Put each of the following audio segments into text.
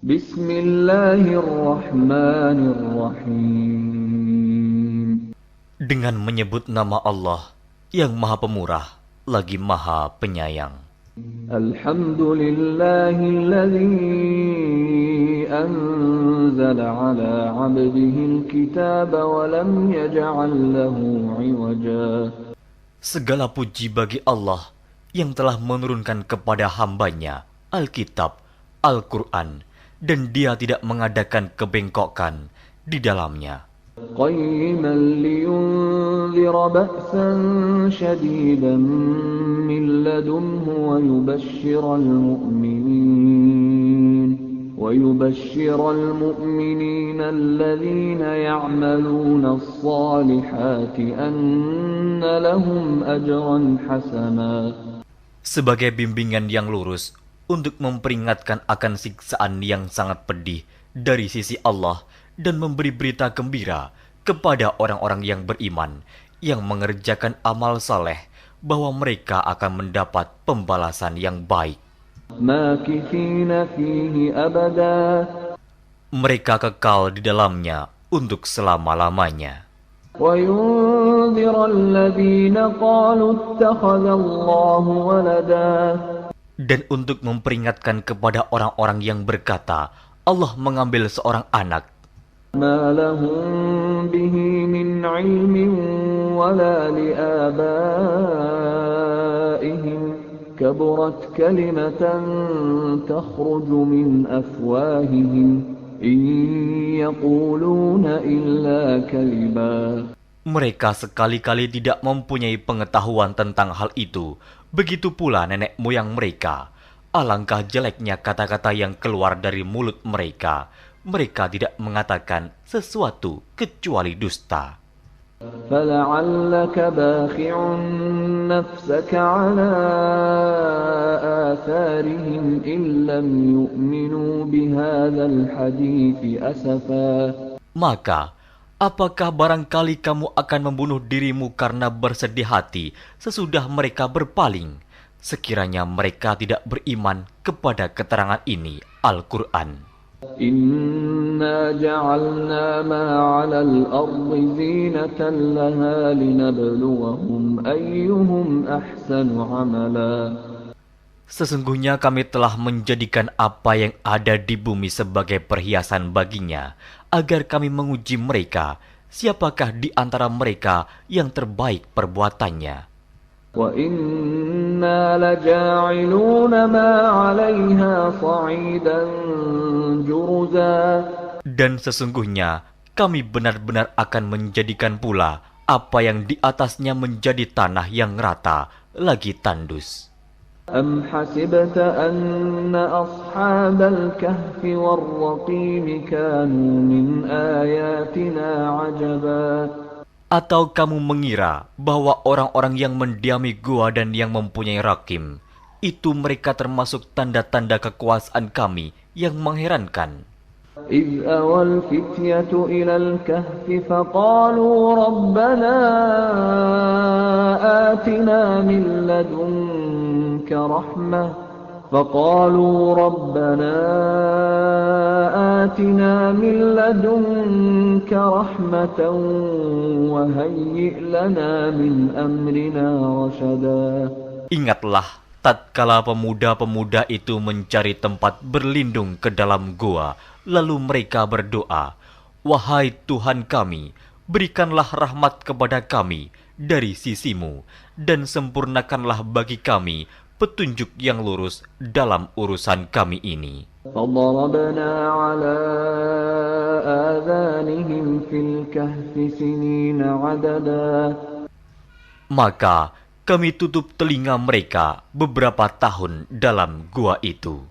Bismillahirrahmanirrahim. Dengan menyebut nama Allah yang Maha Pemurah lagi Maha Penyayang. Alhamdulillahilladzi anzala ala 'abdihi al-kitaba wa lam yaj'al lahu 'iwaja. Segala puji bagi Allah yang telah menurunkan kepada hambanya Alkitab, Al-Quran, dan dia tidak mengadakan kebengkokan di dalamnya. Qayyiman liyunzira ba'san shadidan min ladunhu wa yubashshiral mu'minina alladhina ya'maluna as-salihati anna lahum ajran hasana. Sebagai bimbingan yang lurus untuk memperingatkan akan siksaan yang sangat pedih dari sisi Allah dan memberi berita gembira kepada orang-orang yang beriman yang mengerjakan amal saleh bahwa mereka akan mendapat pembalasan yang baik. Makithina fihi abada. Mereka kekal di dalamnya untuk selama-lamanya. Wa yunzira alladhina qalu ittakhadallahu walada. Dan untuk memperingatkan kepada orang-orang yang berkata, Allah mengambil seorang anak. Ma lahum bihi min ilmin wala liabaihim kaburat kalimatan takhruju min afwahihim in yaquluna illa kaliba. Mereka sekali-kali tidak mempunyai pengetahuan tentang hal itu. Begitu pula nenek moyang mereka. Alangkah jeleknya kata-kata yang keluar dari mulut mereka. Mereka tidak mengatakan sesuatu kecuali dusta. فَلَعَلَّكَ بَاخِعٌ نَفْسَكَ عَلَى آثَارِهِمْ إِن لَّمْ يُؤْمِنُوا بِهَذَا الْحَدِيثِ أَسَفًا. Maka, apakah barangkali kamu akan membunuh dirimu karena bersedih hati sesudah mereka berpaling, sekiranya mereka tidak beriman kepada keterangan ini, Al-Quran? Inna ja'alna ma 'alal ardi zinatan laha linabluwahum ayyuhum ahsanu 'amala. Sesungguhnya kami telah menjadikan apa yang ada di bumi sebagai perhiasan baginya, agar kami menguji mereka, siapakah di antara mereka yang terbaik perbuatannya. Wa inna laja'iluna ma 'alayha sa'idan juruza. Dan sesungguhnya kami benar-benar akan menjadikan pula apa yang di atasnya menjadi tanah yang rata lagi tandus. Am hasibta anna ashabal kahfi war-raqim kanu min ayatina 'ajaba. Atau kamu mengira bahwa orang-orang yang mendiami gua dan yang mempunyai rakim, itu mereka termasuk tanda-tanda kekuasaan kami yang mengherankan. إذ أوى الفتية إلى الكهف فقالوا ربنا آتنا من لدنك رحمة وهيئ لنا من أمرنا رشدا. Ingatlah tatkala pemuda-pemuda itu mencari tempat berlindung ke dalam gua, lalu mereka berdoa, "Wahai Tuhan kami, berikanlah rahmat kepada kami dari sisimu, dan sempurnakanlah bagi kami petunjuk yang lurus dalam urusan kami ini." فضربنا على آذانهم في الكهف سنين عددا. Maka kami tutup telinga mereka beberapa tahun dalam gua itu.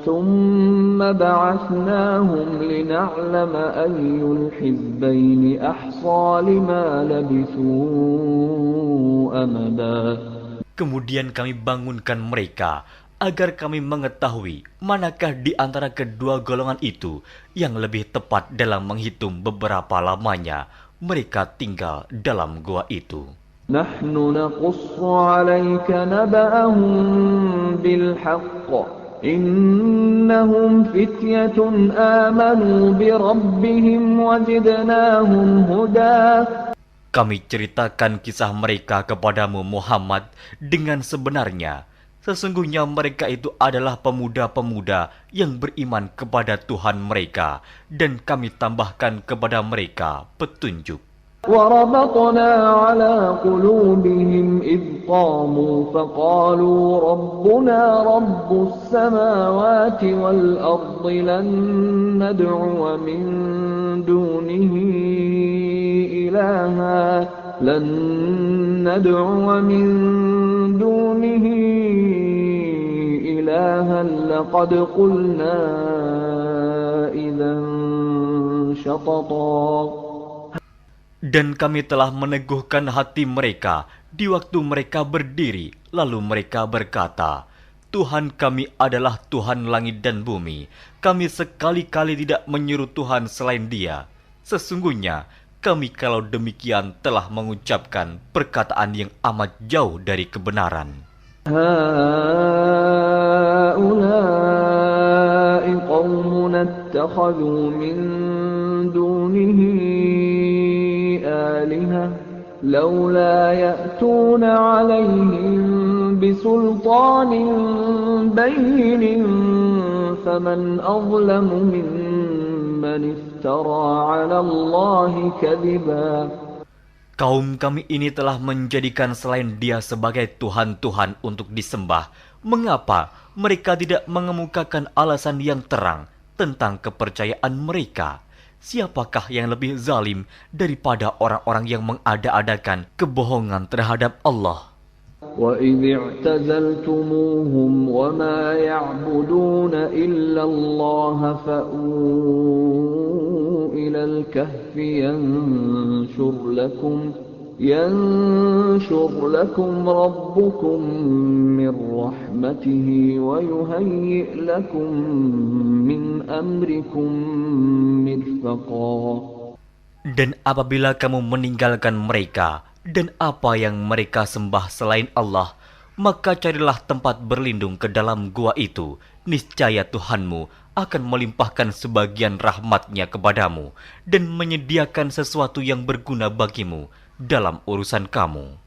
ثم بعثناهم لنعلم أي الحزبين أحصى لما لبثوا أمدا. Kemudian kami bangunkan mereka agar kami mengetahui manakah di antara kedua golongan itu yang lebih tepat dalam menghitung beberapa lamanya mereka tinggal dalam gua itu. Nahnu naqussu 'alaika naba'ahum bil haqq إنهم فتية آمنوا بربهم وزدناهم هدى. Kami ceritakan kisah mereka kepadamu Muhammad dengan sebenarnya. Sesungguhnya mereka itu adalah pemuda-pemuda yang beriman kepada Tuhan mereka, dan kami tambahkan kepada mereka petunjuk. وربطنا على قلوبهم إذ قاموا فقالوا ربنا رب السماوات والأرض لن ندعو من دونه إلها لقد قلنا إذا شططا. Dan kami telah meneguhkan hati mereka di waktu mereka berdiri, lalu mereka berkata, Tuhan kami adalah Tuhan langit dan bumi. Kami sekali-kali tidak menyeru Tuhan selain Dia. Sesungguhnya kami kalau demikian telah mengucapkan perkataan yang amat jauh dari kebenaran. هؤلاء قومنا اتخذوا من دونه آلهة لولا يأتون عليهم بسلطان بين فمن أظلم ممن افترى على الله كذبا. Kaum kami ini telah menjadikan selain Dia sebagai Tuhan-Tuhan untuk disembah. Mengapa mereka tidak mengemukakan alasan yang terang tentang kepercayaan mereka? Siapakah yang lebih zalim daripada orang-orang yang mengada-adakan kebohongan terhadap Allah? وَإِذِ اعْتَزَلْتُمُوهُمْ وَمَا يَعْبُدُونَ إِلَّا اللَّهَ فَأْوُوا إِلَى الْكَهْفِ يَنشُرْ لَكُمْ رَبُّكُمْ مِنْ رَحْمَتِهِ وَيُهَيِّئْ لَكُمْ مِنْ أَمْرِكُمْ مِرْفَقًا. Dan apabila kamu meninggalkan mereka dan apa yang mereka sembah selain Allah, maka carilah tempat berlindung ke dalam gua itu. Niscaya Tuhanmu akan melimpahkan sebagian rahmatnya kepadamu dan menyediakan sesuatu yang berguna bagimu dalam urusan kamu.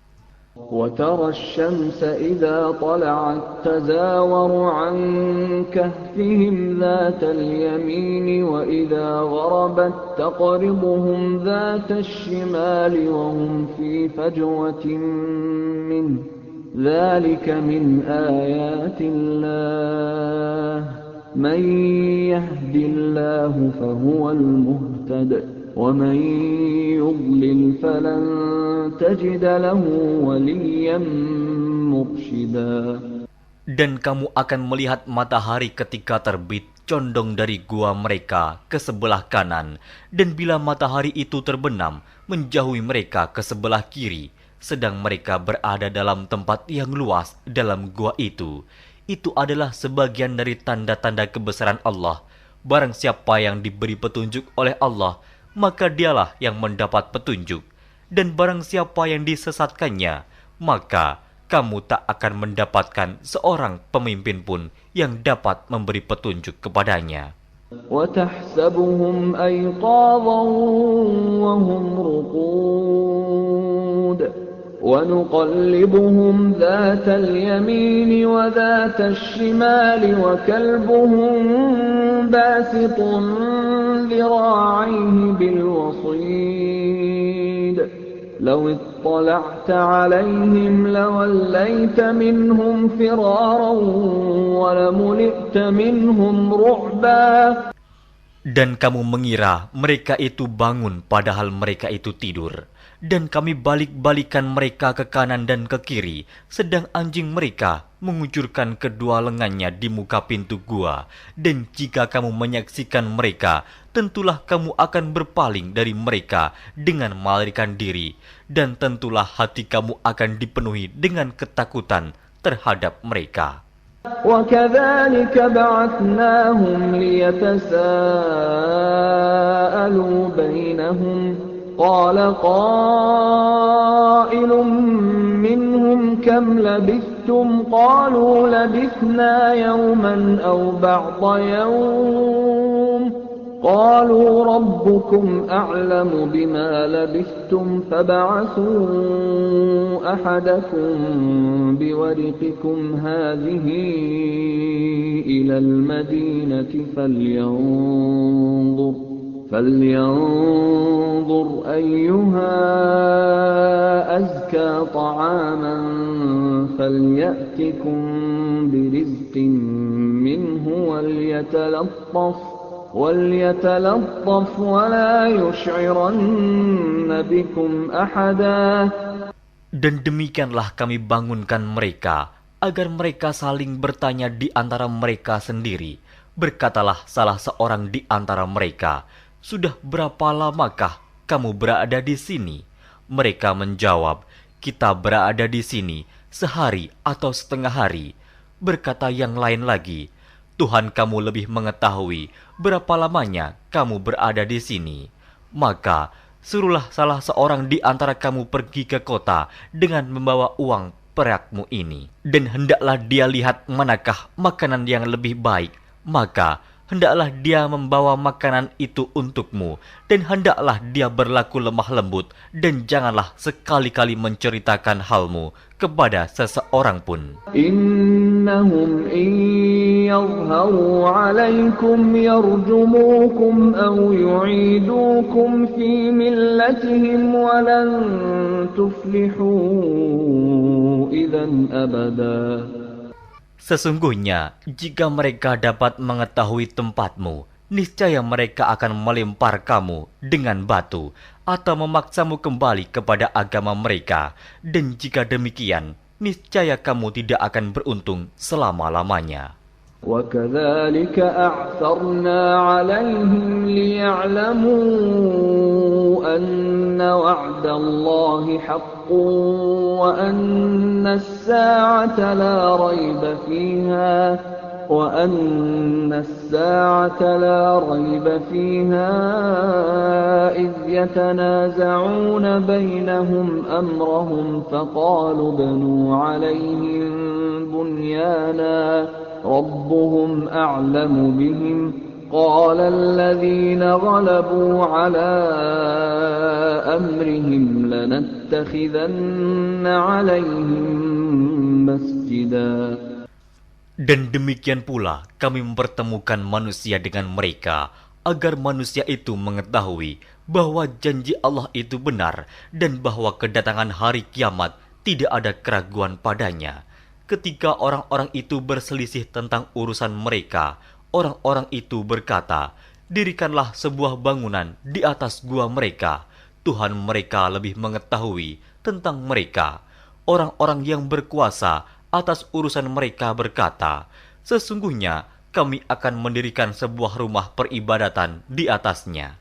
وَتَرَى الشَّمْسَ إِذَا طَلَعَتْ تَزَاوَرُ عَنْ كَهْفِهِمْ ذَاتَ الْيَمِينِ وَإِذَا غَرَبَتْ تَقْرِضُهُمْ ذَاتَ الشِّمَالِ وَهُمْ فِي فَجْوَةٍ مِّنْهُ ذَلِكَ مِنْ آيَاتِ اللَّهِ مَنْ يَهْدِ اللَّهُ فَهُوَ الْمُهْتَدِ وَمَنْ يُضْلِلْ فَلَنْ تَجِدَ لَهُ وَلِيًّا مُرْشِدًا. Dan kamu akan melihat matahari ketika terbit condong dari gua mereka ke sebelah kanan, dan bila matahari itu terbenam menjauhi mereka ke sebelah kiri, sedang mereka berada dalam tempat yang luas dalam gua itu. Itu adalah sebagian dari tanda-tanda kebesaran Allah. Barang siapa yang diberi petunjuk oleh Allah, maka dialah yang mendapat petunjuk. Dan barang siapa yang disesatkannya, maka kamu tak akan mendapatkan seorang pemimpin pun yang dapat memberi petunjuk kepadanya. وَتَحْسَبُهُمْ أَيْقَاظًا وَهُمْ رُقُودٌ وَنُقَلِّبُهُمْ ذَاتَ الْيَمِينِ وَذَاتَ الشِّمَالِ وَكَلْبُهُمْ بَاسِطٌ ذِرَاعَيْهِ بِالْوَصِيدِ لَوِ اطَّلَعْتَ عَلَيْهِمْ لَوَلَّيْتَ مِنْهُمْ فِرَارًا وَلَمُلِئْتَ مِنْهُمْ رُعْبًا. Dan kamu mengira mereka itu bangun padahal mereka itu tidur. Dan kami balik-balikan mereka ke kanan dan ke kiri, sedang anjing mereka mengucurkan kedua lengannya di muka pintu gua. Dan jika kamu menyaksikan mereka, tentulah kamu akan berpaling dari mereka dengan melarikan diri. Dan tentulah hati kamu akan dipenuhi dengan ketakutan terhadap mereka. وَكَذَلِكَ بَعَثْنَاهُمْ لِيَتَسَاءَلُوا بَيْنَهُمْ قَالَ قَائِلٌ مِّنْهُمْ كَمْ لَبِثْتُمْ لبثتم قالوا لبثنا يوما أو بعض يوم قالوا ربكم أعلم بما لبثتم فابعثوا أحدكم بورقكم هذه إلى المدينة فلينظر أيها أزكى طعاما فليأتكم برزق منه وليتلطف ولا يشعرن بكم أحدا. Dan demikianlah kami bangunkan mereka, agar mereka saling bertanya di antara mereka sendiri. Berkatalah salah seorang di antara mereka, "Sudah berapa lamakah kamu berada di sini?" Mereka menjawab, "Kita berada di sini sehari atau setengah hari." Berkata yang lain lagi, "Tuhan kamu lebih mengetahui berapa lamanya kamu berada di sini. Maka suruhlah salah seorang di antara kamu pergi ke kota dengan membawa uang perakmu ini. Dan hendaklah dia lihat manakah makanan yang lebih baik. Maka hendaklah dia membawa makanan itu untukmu. Dan hendaklah dia berlaku lemah lembut. Dan janganlah sekali-kali menceritakan halmu kepada seseorang pun. Innahum in yadhharu alaykum yarjumukum aw yu'idukum fi millatihim walan tuflihu idzan abada. Sesungguhnya, jika mereka dapat mengetahui tempatmu, niscaya mereka akan melempar kamu dengan batu atau memaksamu kembali kepada agama mereka. Dan jika demikian, niscaya kamu tidak akan beruntung selama-lamanya. وَكَذَلِكَ أَعْثَرْنَا عَلَيْهِمْ لِيَعْلَمُوا أَنَّ وَعْدَ اللَّهِ حَقٌّ وَأَنَّ السَّاعَةَ لَا رَيْبَ فِيهَا إِذْ يَتَنَازَعُونَ بَيْنَهُمْ أَمْرَهُمْ فَقَالُوا ابْنُوا عَلَيْهِمْ بُنْيَانًا رَبُّهُمْ أَعْلَمُ بِهِمْ قَالَ الَّذِينَ غَلَبُوا عَلَى أَمْرِهِمْ لَنَتَّخِذَنَّ عَلَيْهِمْ مَسْجِدًا. Dan demikian pula kami mempertemukan manusia dengan mereka, agar manusia itu mengetahui bahwa janji Allah itu benar dan bahwa kedatangan hari kiamat tidak ada keraguan padanya. Ketika orang-orang itu berselisih tentang urusan mereka, orang-orang itu berkata, "Dirikanlah sebuah bangunan di atas gua mereka. Tuhan mereka lebih mengetahui tentang mereka." Orang-orang yang berkuasa atas urusan mereka berkata, "Sesungguhnya kami akan mendirikan sebuah rumah peribadatan di atasnya."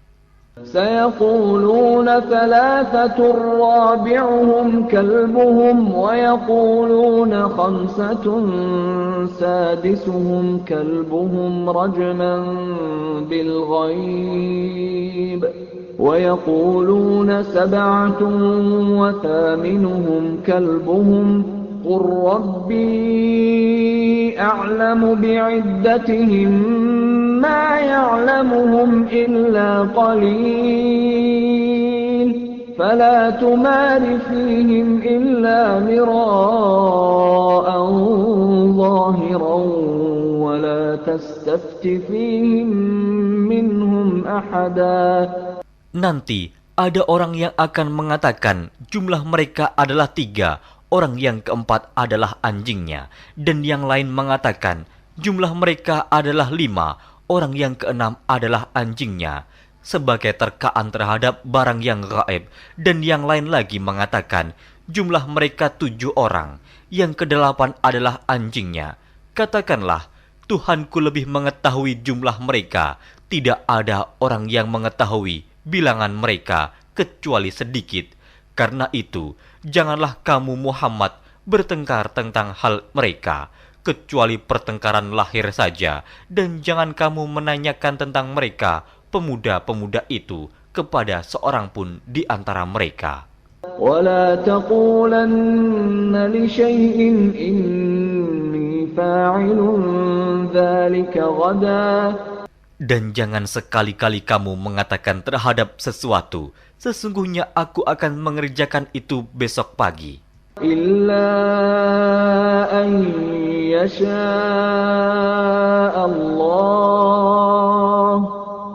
سيقولون ثلاثة رابعهم كلبهم ويقولون خمسة سادسهم كلبهم رجما بالغيب ويقولون سبعة وثامنهم كلبهم قل ربي أعلم بعدتهم ما يعلمهم إلا قليل فلا تمار فيهم إلا مراء ظاهرا ولا تستفت فيهم منهم أحدا. Nanti ada orang yang akan mengatakan jumlah mereka adalah 3, orang yang keempat adalah anjingnya, dan yang lain mengatakan jumlah mereka adalah 5, orang yang keenam adalah anjingnya, sebagai terkaan terhadap barang yang gaib. Dan yang lain lagi mengatakan jumlah mereka 7 orang, yang ke-8 adalah anjingnya. Katakanlah, Tuhanku lebih mengetahui jumlah mereka, tidak ada orang yang mengetahui bilangan mereka kecuali sedikit. Karena itu, janganlah kamu Muhammad bertengkar tentang hal mereka, kecuali pertengkaran lahir saja, dan jangan kamu menanyakan tentang mereka, pemuda-pemuda itu, kepada seorang pun di antara mereka. ولا تقولن لشيء إني فاعل ذلك غدا. Dan jangan sekali-kali kamu mengatakan terhadap sesuatu, sesungguhnya aku akan mengerjakan itu besok pagi. إلا أن يشاء الله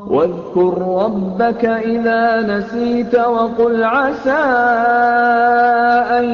واذكر ربك إذا نسيت وقل عسى أن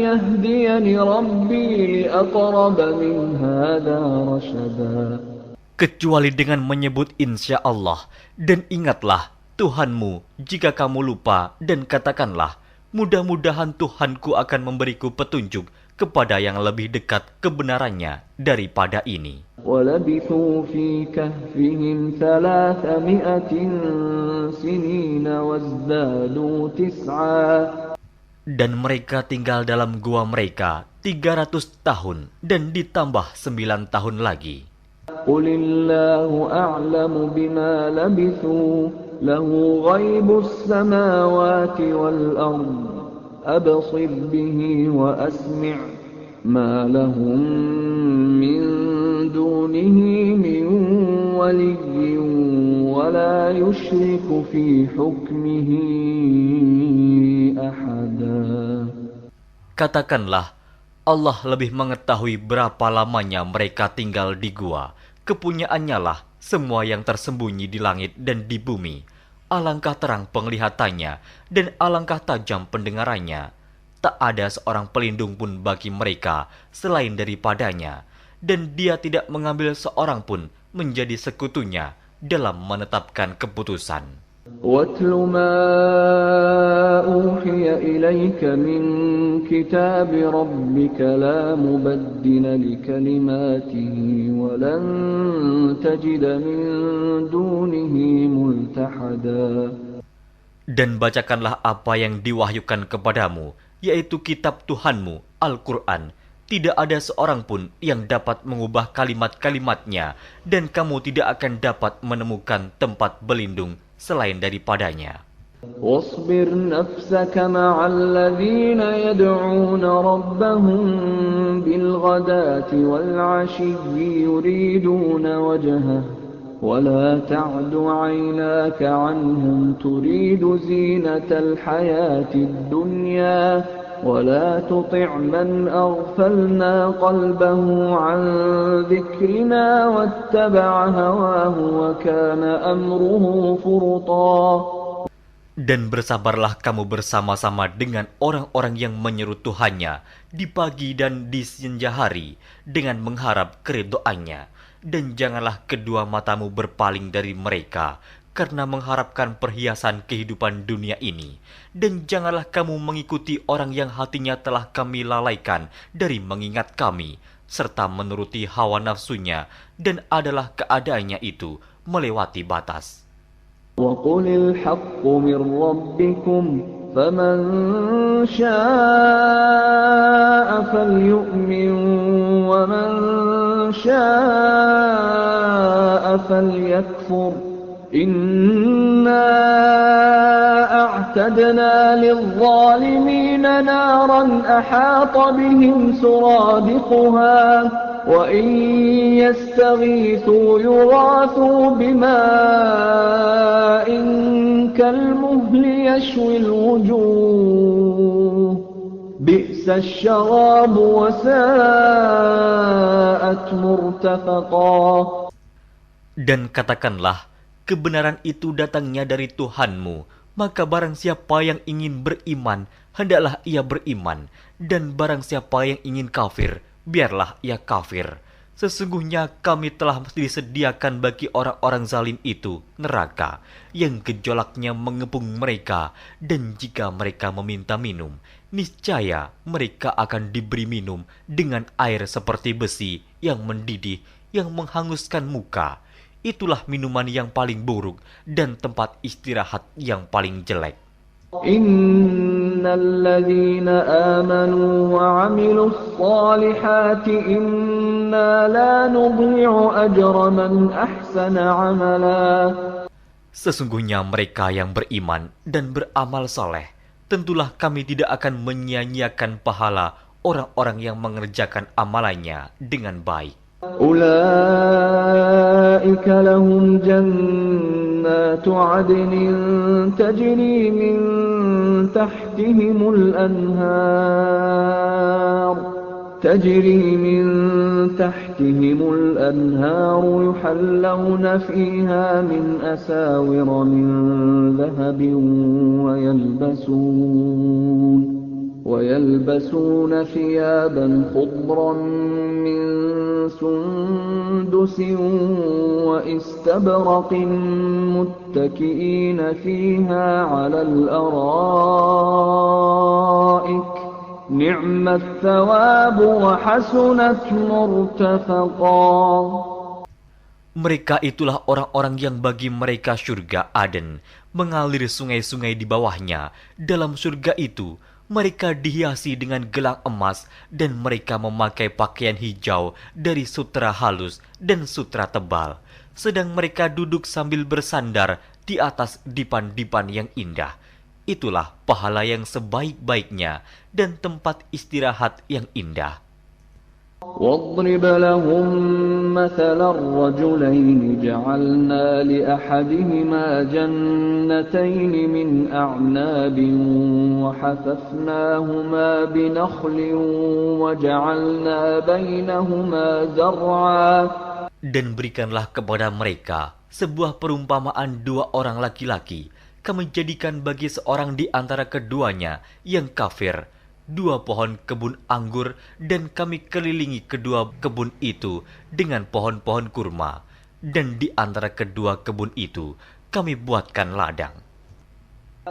يهديني ربي لأقرب من هذا رشدا. Kecuali dengan menyebut insya Allah, dan ingatlah Tuhanmu jika kamu lupa, dan katakanlah, mudah-mudahan Tuhanku akan memberiku petunjuk kepada yang lebih dekat kebenarannya daripada ini. وَلَبِثُوا فِي كَهْفِهِمْ 300 سِنِينَ وَازْدَادُوا 9. Dan mereka tinggal dalam gua mereka 300 tahun dan ditambah 9 tahun lagi. قُلِ اللَّهُ أَعْلَمُ بِمَا لَبِثُوا لَهُ غَيْبُ السَّمَاوَاتِ وَالْأَرْضِ أَبْصِرْ بِهِ وَأَسْمِعْ مَا لَهُم مِّن دُونِهِ مِن وَلِيٍّ وَلَا يُشْرِكُ فِي حُكْمِهِ أَحَدًا. Katakanlah, Allah lebih mengetahui berapa lamanya mereka tinggal di gua. Kepunyaannya lah semua yang tersembunyi di langit dan di bumi. Alangkah terang penglihatannya dan alangkah tajam pendengarannya. Tak ada seorang pelindung pun bagi mereka selain daripadanya. Dan dia tidak mengambil seorang pun menjadi sekutunya dalam menetapkan keputusan. وَاتْلُ مَا أُوحِيَ إِلَيْكَ مِنْ كِتَابِ رَبِّكَ لَا مُبَدِّلَ لِكَلِمَاتِهِ وَلَنْ تَجِدَ مِنْ دُونِهِ مُلْتَحَدًا. Dan bacakanlah apa yang diwahyukan kepadamu, yaitu kitab Tuhanmu, Al-Quran. Tidak ada seorang pun yang dapat mengubah kalimat-kalimatnya, dan kamu tidak akan dapat menemukan tempat berlindung selain daripadanya. واصبر نفسك مع الذين يدعون ربهم بالغداة والعشي يريدون وجهه ولا تعد عيناك عنهم تريد زينة الحياة الدنيا ولا تطع من أغفلنا قلبه عن ذكرنا واتبع هواه وكان أمره فرطا. Dan bersabarlah kamu bersama-sama dengan orang-orang yang menyeru Tuhannya di pagi dan di senja hari dengan mengharap keridhaannya. Dan janganlah kedua matamu berpaling dari mereka karena mengharapkan perhiasan kehidupan dunia ini. Dan janganlah kamu mengikuti orang yang hatinya telah kami lalaikan dari mengingat kami, serta menuruti hawa nafsunya, dan adalah keadaannya itu melewati batas. وَقُلِ الْحَقُّ مِنْ رَبِّكُمْ فَمَنْ شَاءَ فَلْيُؤْمِنْ وَمَنْ شَاءَ فَلْيَكْفُرْ إِنَّا أَعْتَدْنَا لِلظَّالِمِينَ نَارًا أَحَاطَ بِهِمْ سُرَادِقُهَا وَإِنْ يَسْتَغِيثُوا يُغَاثُوا بِمَاءٍ كَالْمُهْلِ يَشْوِي الْوُجُوهَ بِئْسَ الشَّرَابُ وَسَاءَتْ مُرْتَفَقًا. Dan katakanlah, kebenaran itu datangnya dari Tuhanmu, maka barang siapa yang ingin beriman, hendaklah ia beriman, dan barang siapa yang ingin kafir, biarlah ia kafir. Sesungguhnya kami telah disediakan bagi orang-orang zalim itu neraka, yang gejolaknya mengepung mereka, dan jika mereka meminta minum, niscaya mereka akan diberi minum dengan air seperti besi yang mendidih, yang menghanguskan muka. Itulah minuman yang paling buruk dan tempat istirahat yang paling jelek. Innalladzina amanu wa 'amilus salihati inna la nudhi'u ajra man ahsana 'amala. Sesungguhnya mereka yang beriman dan beramal soleh, tentulah kami tidak akan menyia-nyiakan pahala orang-orang yang mengerjakan amalannya dengan baik. أولئك لهم جنات عدن تجري من تحتهم الأنهار يحلون فيها من أساور من ذهب ويلبسون ثيابا خضرا من سندس واستبرق متكئين فيها على الأرائك نعم الثواب وحسنت مرتفقا. Mereka itulah orang-orang yang bagi mereka surga Aden, mengalir sungai-sungai di bawahnya. Dalam surga itu, mereka dihiasi dengan gelang emas dan mereka memakai pakaian hijau dari sutra halus dan sutra tebal. Sedang mereka duduk sambil bersandar di atas dipan-dipan yang indah. Itulah pahala yang sebaik-baiknya dan tempat istirahat yang indah. واضرب لهم مثل الرجلين جعلنا لأحدهما جنتين من أعناب وحففناهما بنخل وجعلنا بينهما زرعا. Dan berikanlah kepada mereka sebuah perumpamaan dua orang laki-laki. Kami jadikan bagi seorang di antara keduanya yang kafir dua pohon kebun anggur, dan kami kelilingi kedua kebun itu dengan pohon-pohon kurma, dan di antara kedua kebun itu kami buatkan ladang.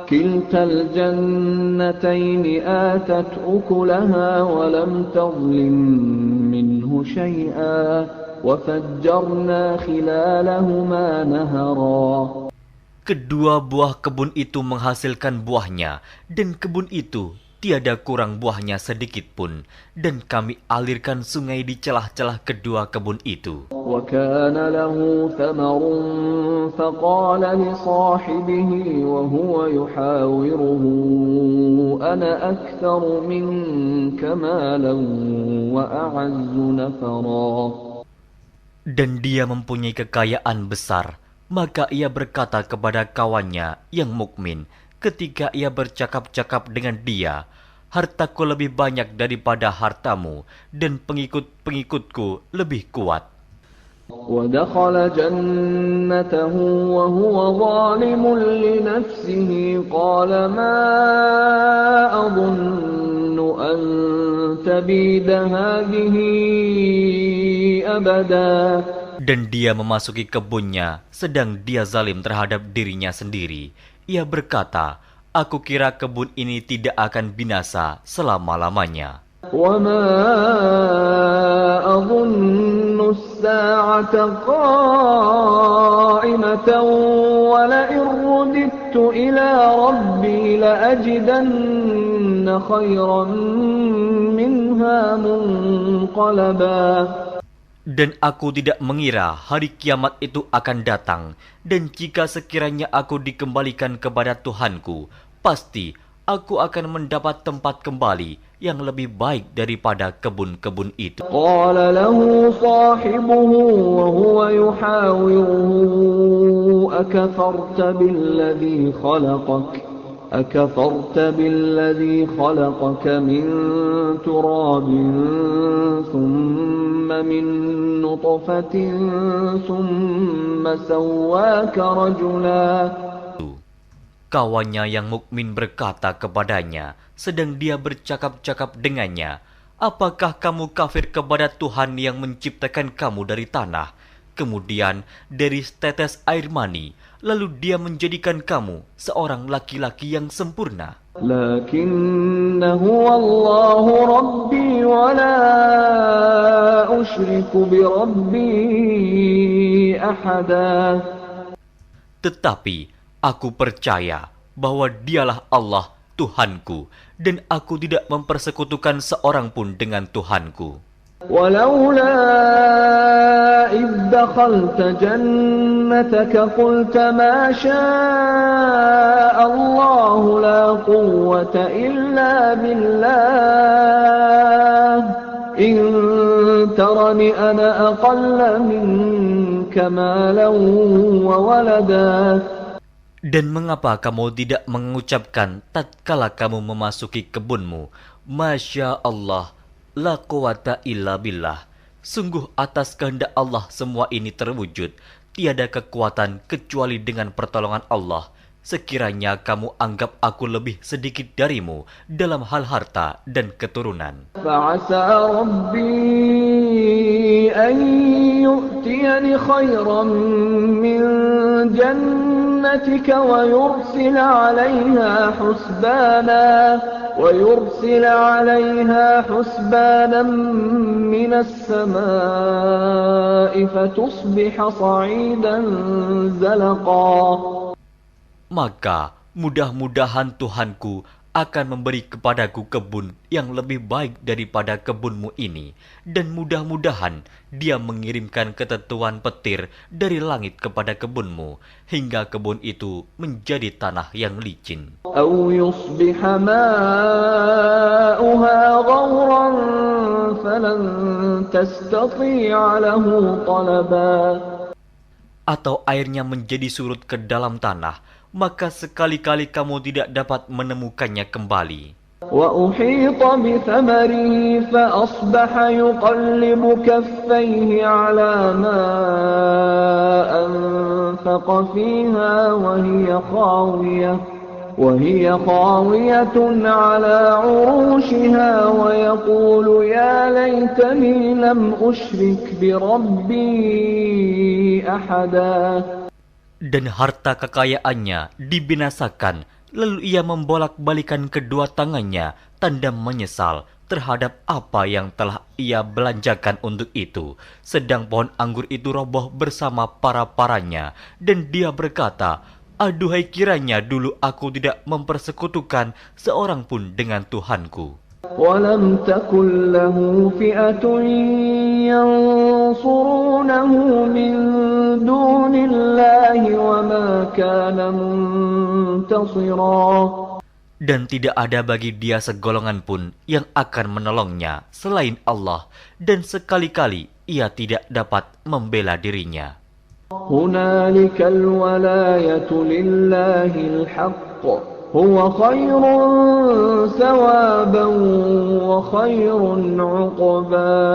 Kiltal jannataini atat ukulaha wa lam tadlim minhu syai'a wa fajjarna khilalahuma nahara. Kedua buah kebun itu menghasilkan buahnya, dan kebun itu tiada kurang buahnya sedikit pun, dan kami alirkan sungai di celah-celah kedua kebun itu. وَكَانَ لَهُ ثَمَرٌ فَقَالَ لِصَاحِبِهِ وَهُوَ يُحَاوِرُهُ أَنَا أَكْثَرُ مِنكَ مَالًا وَأَعَزُّ نَفَرًا. Dan dia mempunyai kekayaan besar, maka ia berkata kepada kawannya yang mukmin ketika ia bercakap-cakap dengan dia, hartaku lebih banyak daripada hartamu, dan pengikut-pengikutku lebih kuat. وَدَخَلَ جَنَّتَهُ وَهُوَ ظَالِمٌ لِنَفْسِهِ قَالَ مَا أَظُنُّ أَن تَبِيدَ هَٰذِهِ أَبَدًا. Dan dia memasuki kebunnya, sedang dia zalim terhadap dirinya sendiri. Ia berkata, aku kira kebun ini tidak akan binasa selama-lamanya. وَمَا أَظُنُّ السَّاعَةَ قَائِمَةً وَلَئِن رُّدِدتُّ إِلَىٰ رَبِّي لَأَجِدَنَّ خَيْرًا مِّنْهَا مُنقَلَبًا. Dan aku tidak mengira hari kiamat itu akan datang, dan jika sekiranya aku dikembalikan kepada Tuhanku, pasti aku akan mendapat tempat kembali yang lebih baik daripada kebun-kebun itu. Qala lahu sahibuhu wa huwa yuhawiruhu akafarta billadhi khalaqaka min turabin thumma min nutfatin thumma sawwaka rajula. Kawannya yang mukmin berkata kepadanya, sedang dia bercakap-cakap dengannya, apakah kamu kafir kepada Tuhan yang menciptakan kamu dari tanah, kemudian dari setetes air mani, lalu dia menjadikan kamu seorang laki-laki yang sempurna? Lakinnahu Allahu Rabbi wa la usyriku bi Rabbi ahada. Tetapi aku percaya bahwa dialah Allah Tuhanku, dan aku tidak mempersekutukan seorang pun dengan Tuhanku. Walaula idh dakhalta jannataka جنتك قلت ما شاء الله لا قوة إلا بالله إن ترني أنا أقل منك مالا وولدا. Dan mengapa kamu tidak mengucapkan tatkala kamu memasuki kebunmu, Masya Allah, la quwata illa billah. Sungguh atas kehendak Allah semua ini terwujud. Tiada kekuatan kecuali dengan pertolongan Allah. Sekiranya kamu anggap aku lebih sedikit darimu dalam hal harta dan keturunan. فعسى ربي أن يؤتيني خيرا من جنتك ويرسل عليها حسبانا من السماء فتصبح صعيدا زلقا. Maka mudah-mudahan Tuhanku akan memberi kepadaku kebun yang lebih baik daripada kebunmu ini, dan mudah-mudahan Dia mengirimkan ketentuan petir dari langit kepada kebunmu, hingga kebun itu menjadi tanah yang licin. أو يصبح ماؤها غورا فلن تستطيع له طلبا. Atau airnya menjadi surut ke dalam tanah, maka sekali-kali kamu tidak dapat menemukannya kembali. وأحيط بثمره فأصبح يقلب كفيه على ما أنفق فيها وهي خاوية على عروشها ويقول يا ليتني لم أشرك بربي أحدا. Dan harta kekayaannya dibinasakan, lalu ia membolak-balikan kedua tangannya, tanda menyesal terhadap apa yang telah ia belanjakan untuk itu. Sedang pohon anggur itu roboh bersama para-paranya, dan dia berkata, aduhai kiranya dulu aku tidak mempersekutukan seorang pun dengan Tuhanku. ولم تكن له فئة ينصرونه من دون الله وما كان منتصرا. Dan tidak ada bagi dia segolongan pun yang akan menolongnya selain Allah, dan sekali-kali ia tidak dapat membela dirinya. هنالك الولاية لله الحق هو خير ثوابا وخير عقبا.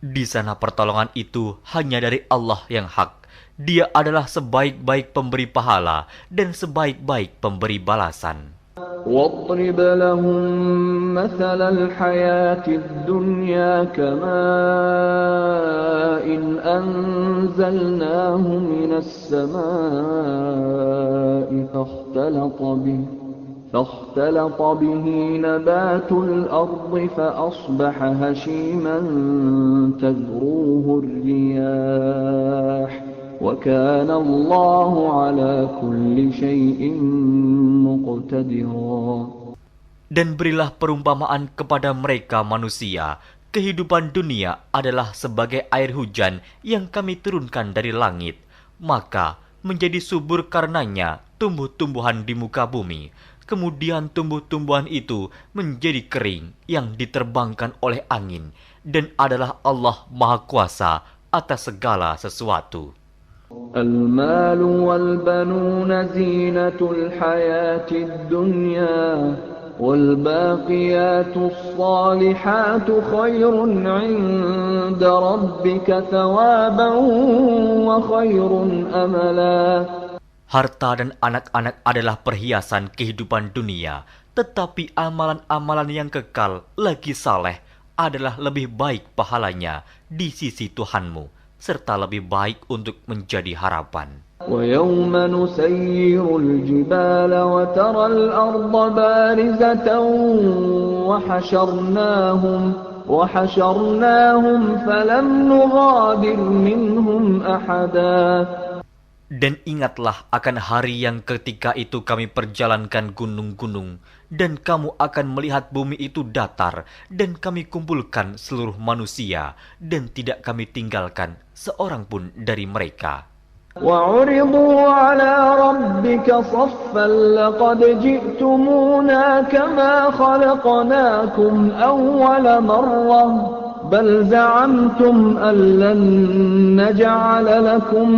Di sana pertolongan itu hanya dari Allah yang hak. Dia adalah sebaik-baik pemberi pahala dan sebaik-baik pemberi balasan. واضرب لهم مثل الحياة الدنيا كماء أنزلناه من السماء فاختلط به نبات الأرض فأصبح هشيما تذروه الرياح وكان الله على كل شيء مقتدرا. Dan berilah perumpamaan kepada mereka manusia. Kehidupan dunia adalah sebagai air hujan yang kami turunkan dari langit. Maka menjadi subur karenanya tumbuh-tumbuhan di muka bumi. Kemudian tumbuh-tumbuhan itu menjadi kering yang diterbangkan oleh angin. Dan adalah Allah Maha Kuasa atas segala sesuatu. المال والبنون زينة الحياة الدنيا والباقيات الصالحات خير عند ربك ثوابا وخير أملا. Harta dan anak-anak adalah perhiasan kehidupan dunia, tetapi amalan-amalan yang kekal lagi saleh adalah lebih baik pahalanya di sisi Tuhanmu, serta lebih baik untuk menjadi harapan. ويوم نسير الجبال وترى الأرض بارزة وحشرناهم فلم نغادر منهم أحدا. Dan ingatlah akan hari yang ketika itu kami perjalankan gunung-gunung, dan kamu akan melihat bumi itu datar, dan kami kumpulkan seluruh manusia, dan tidak kami tinggalkan seorang pun dari mereka. وعرضوا على ربك صفا لقد جئتمونا كما خلقناكم أول مرة بل زعمتم أن لن نجعل لكم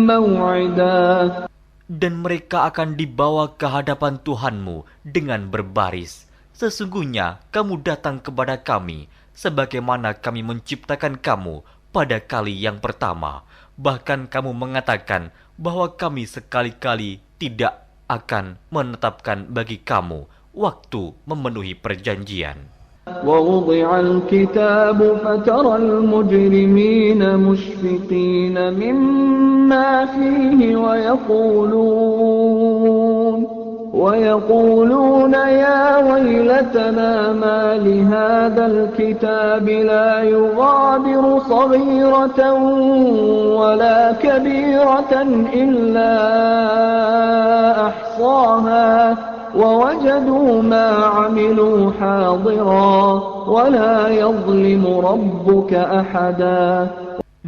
موعدا. Dan mereka akan dibawa ke hadapan Tuhanmu dengan berbaris. Sesungguhnya kamu datang kepada kami, sebagaimana kami menciptakan kamu pada kali yang pertama. Bahkan kamu mengatakan bahwa kami sekali-kali tidak akan menetapkan bagi kamu waktu memenuhi perjanjian. ووضع الكتاب فترى المجرمين مشفقين مما فيه ويقولون يا ويلتنا ما لهذا الكتاب لا يغادر صغيرة ولا كبيرة إلا أحصاها ووجدوا ما عملوا حاضرا ولا يظلم ربك أحدا.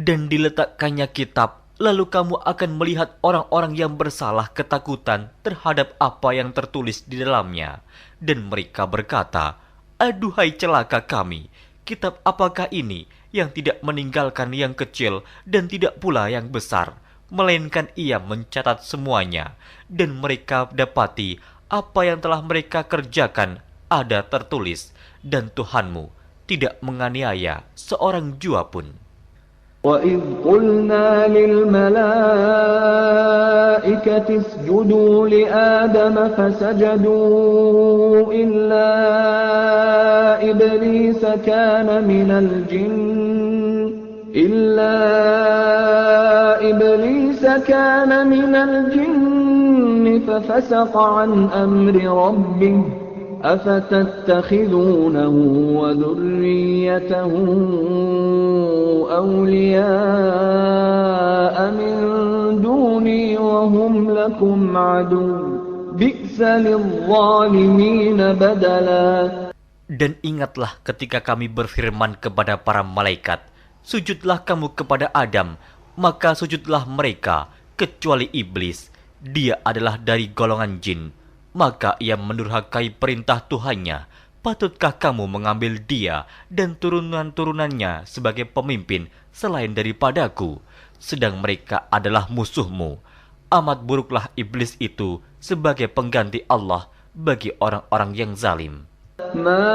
Dan diletakkannya kitab, lalu kamu akan melihat orang-orang yang bersalah ketakutan terhadap apa yang tertulis di dalamnya. Dan mereka berkata, aduhai celaka kami, kitab apakah ini yang tidak meninggalkan yang kecil dan tidak pula yang besar, melainkan ia mencatat semuanya. Dan mereka dapati apa yang telah mereka kerjakan ada tertulis, dan Tuhanmu tidak menganiaya seorang jua pun. وَإِذْ قُلْنَا لِلْمَلَائِكَةِ اسْجُدُوا لِآدَمَ فَسَجَدُوا إِلَّا إِبْلِيسَ كَانَ مِنَ الْجِنِّ فَفَسَقَ عَنْ أَمْرِ رَبِّهِ أَفَتَتَّخِذُونَهُ وَذُرِّيَّتَهُ أَوْلِيَاءَ مِنْ دُونِي وَهُمْ لَكُمْ عَدُوٌّ بِئْسَ لِلظَّالِمِينَ بَدَلًا. Dan ingatlah ketika kami berfirman kepada para malaikat, sujudlah kamu kepada Adam, maka sujudlah mereka, kecuali iblis. Dia adalah dari golongan jin. Maka ia mendurhakai perintah Tuhannya. Patutkah kamu mengambil dia dan turunan-turunannya sebagai pemimpin selain daripadaku? Sedang mereka adalah musuhmu. Amat buruklah iblis itu sebagai pengganti Allah bagi orang-orang yang zalim. ما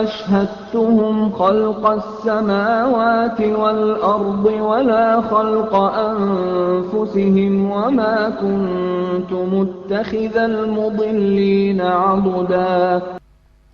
أشهدتهم خلق السماوات والأرض ولا خلق أنفسهم وما كنت متخذ المضلين عضدا.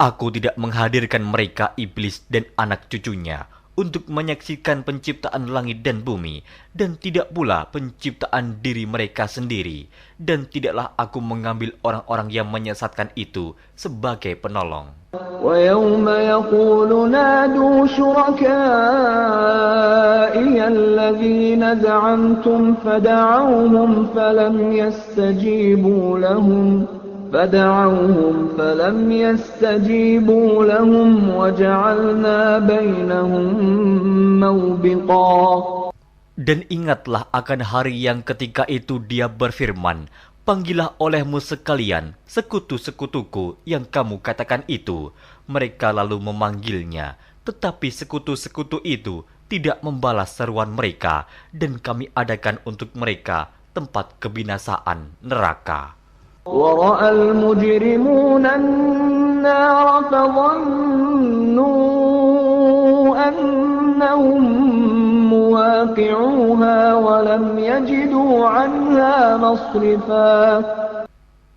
Aku tidak menghadirkan mereka iblis dan anak cucunya untuk menyaksikan penciptaan langit dan bumi, dan tidak pula penciptaan diri mereka sendiri, dan tidaklah aku mengambil orang-orang yang menyesatkan itu sebagai penolong. وَيَوْمَ يَقُولُ نَادُوا شُرَكَائِيَ الَّذِينَ زَعَمْتُمْ فَدَعَوْهُمْ فَلَمْ يَسْتَجِيبُوا لَهُمْ وَجَعَلْنَا بَيْنَهُمْ مَوْبِقًا. Dan ingatlah akan hari yang ketika itu dia berfirman, panggillah olehmu sekalian sekutu-sekutuku yang kamu katakan itu. Mereka lalu memanggilnya, tetapi sekutu-sekutu itu tidak membalas seruan mereka, dan kami adakan untuk mereka tempat kebinasaan neraka. وَرَأَى الْمُجْرِمُونَ النَّارَ فَظَنُّوا أَنَّهُمْ مُوَاقِعُوهَا وَلَمْ يَجِدُوا عَنْهَا مَصْرِفًا.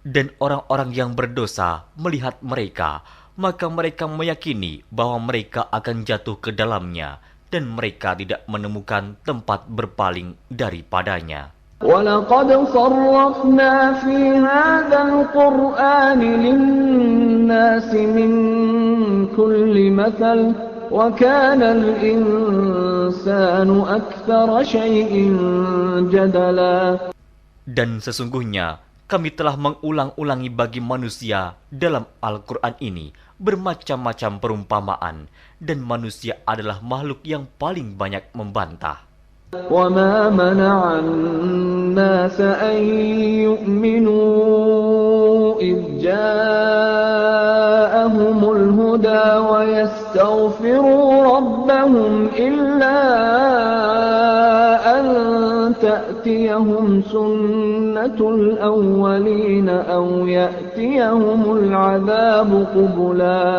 Dan orang-orang yang berdosa melihat mereka, maka mereka meyakini bahwa mereka akan jatuh ke dalamnya, dan mereka tidak menemukan tempat berpaling daripadanya. وَلَقَدْ صَرَّفْنَا فِي هَذَا الْقُرْآنِ لِلنَّاسِ مِنْ كُلِّ مَثَلٍ وَكَانَ الْإِنْسَانُ أَكْثَرَ شَيْءٍ جَدَلًا. Dan sesungguhnya kami telah mengulang-ulangi bagi manusia dalam Al-Quran ini bermacam-macam perumpamaan, dan manusia adalah makhluk yang paling banyak membantah. وَمَا مَنَعَ النَّاسَ أَن يُؤْمِنُوا إِذْ جَاءَهُمُ الْهُدَى وَيَسْتَغْفِرُوا رَبَّهُمْ إِلَّا أَن تَأْتِيَهُمْ سُنَّةُ الْأَوَّلِينَ أَوْ يَأْتِيَهُمُ الْعَذَابُ قُبُلًا.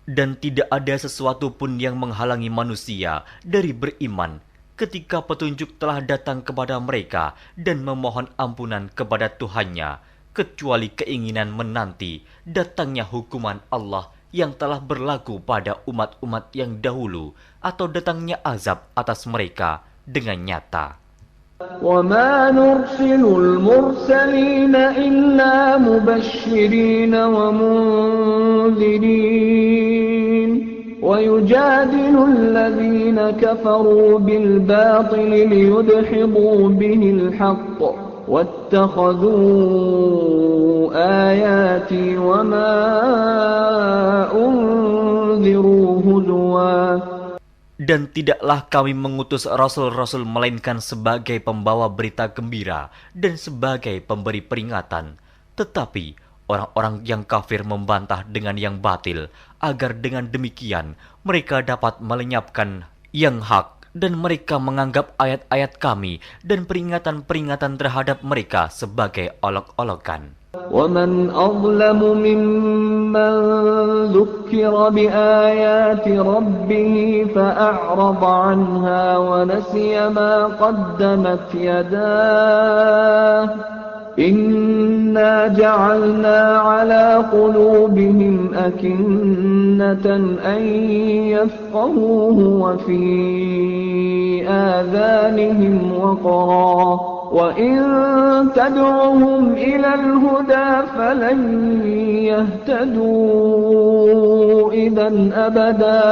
Dan tidak ada sesuatu pun yang menghalangi manusia dari beriman ketika petunjuk telah datang kepada mereka dan memohon ampunan kepada Tuhannya, kecuali keinginan menanti datangnya hukuman Allah yang telah berlaku pada umat-umat yang dahulu, atau datangnya azab atas mereka dengan nyata. وَمَا نُرْسِلُ الْمُرْسَلِينَ إِلَّا مُبَشِّرِينَ وَمُنذِرِينَ وَيُجَادِلُ الَّذِينَ كَفَرُوا بِالْبَاطِلِ لِيُدْحِضُوا بِهِ الْحَقَّ وَاتَّخَذُوا آيَاتِي وَمَا أُنذِرُوا هُزُوًا. Dan tidaklah kami mengutus rasul-rasul melainkan sebagai pembawa berita gembira dan sebagai pemberi peringatan. Tetapi orang-orang yang kafir membantah dengan yang batil, agar dengan demikian mereka dapat melenyapkan yang hak, dan mereka menganggap ayat-ayat kami dan peringatan-peringatan terhadap mereka sebagai olok-olokan. وَمَنْ أَظْلَمُ مِمَّنْ ذُكِّرَ بِآيَاتِ رَبِّهِ فَأَعْرَضَ عَنْهَا وَنَسِيَ مَا قَدَّمَتْ يَدَاهُ إِنَّا جَعَلْنَا عَلَى قُلُوبِهِمْ أَكِنَّةً أَنْ يَفْقَهُوهُ وَفِي آذَانِهِمْ وَقْرًا وَإِن تَدْعُهُمْ إِلَى الْهُدَى فَلَنْ يَهْتَدُوا إِذًا أَبَدًا.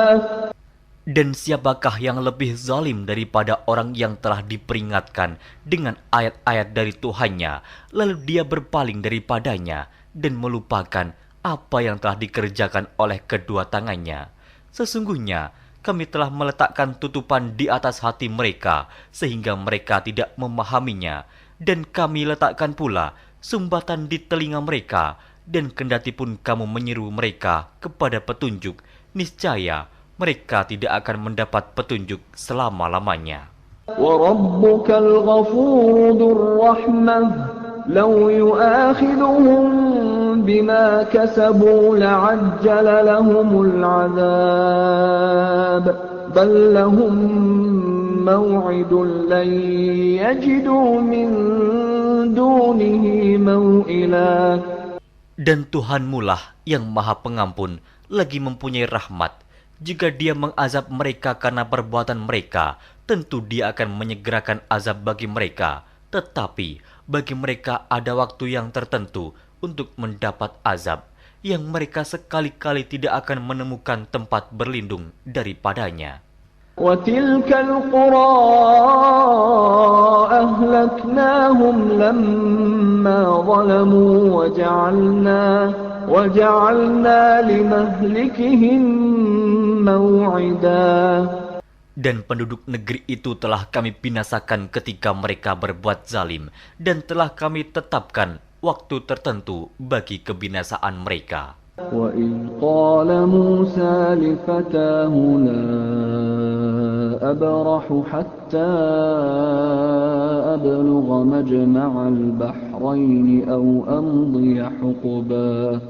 Dan siapakah yang lebih zalim daripada orang yang telah diperingatkan dengan ayat-ayat dari Tuhannya, lalu dia berpaling daripadanya dan melupakan apa yang telah dikerjakan oleh kedua tangannya. Sesungguhnya kami telah meletakkan tutupan di atas hati mereka sehingga mereka tidak memahaminya, dan kami letakkan pula sumbatan di telinga mereka, dan kendatipun kamu menyeru mereka kepada petunjuk, niscaya mereka tidak akan mendapat petunjuk selama-lamanya. وَرَبُّكَ الْغَفُورُ ذُو الرَّحْمَةِ لَوْ يُؤَاخِذُهُم بِمَا كَسَبُوا لَعَجَّلَ لَهُمُ الْعَذَابَ بَل لَّهُم مَّوْعِدٌ لَّن يَجِدُوا مِن دُونِهِ مَوْئِلًا. Dan Tuhanmulah yang Maha Pengampun, lagi mempunyai rahmat. Jika Dia mengazab mereka karena perbuatan mereka, tentu Dia akan menyegerakan azab bagi mereka. Tetapi bagi mereka ada waktu yang tertentu untuk mendapat azab, yang mereka sekali-kali tidak akan menemukan tempat berlindung daripadanya. وَتِلْكَ الْقُرَىٰ أَهْلَكْنَاهُمْ لَمَّا ظَلَمُوا وَجَعَلْنَا لِمَهْلِكِهِم مَّوْعِدًا. Dan penduduk negeri itu telah kami binasakan ketika mereka berbuat zalim, dan telah kami tetapkan waktu tertentu bagi kebinasaan mereka. وَإِذْ قَالَ مُوسَى لِفَتَاهُ لَا أَبْرَحُ حَتَّى أَبْلُغَ مَجْمَعَ الْبَحْرَيْنِ أَوْ أَمْضِيَ حُقُبًا.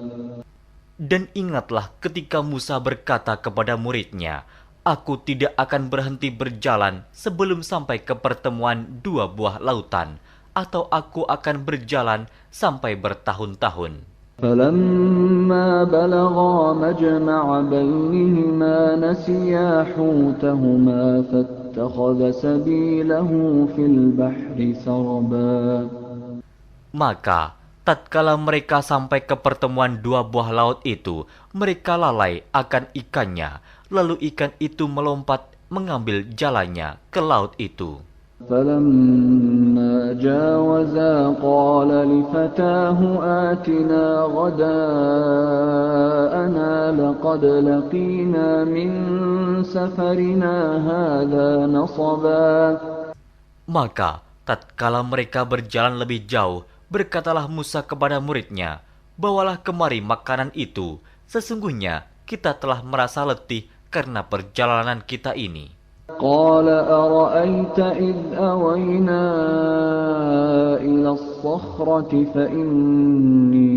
Dan ingatlah ketika Musa berkata kepada muridnya, "Aku tidak akan berhenti berjalan sebelum sampai ke pertemuan dua buah lautan, atau aku akan berjalan sampai bertahun-tahun." فَلَمَّا بَلَغَا مَجْمَعَ بَيْنِهِمَا نَسِيَا حُوتَهُمَا فَاتَّخَذَ سَبِيلَهُ فِي الْبَحْرِ سَرَبًا. Maka tatkala mereka sampai ke pertemuan dua buah laut itu, mereka lalai akan ikannya, lalu ikan itu melompat mengambil jalannya ke laut itu. فَلَمَّا جَاوَزَا قَالَ لِفَتَاهُ آتِنَا غَدَاءَنَا لَقَدْ لَقِينَا مِنْ سَفَرِنَا هَذَا نَصَبًا. Maka tatkala mereka berjalan lebih jauh, berkatalah Musa kepada muridnya, "Bawalah kemari makanan itu. Sesungguhnya kita telah merasa letih karena perjalanan kita ini." قال أرأيت إذ أوينا إلى الصخرة فإني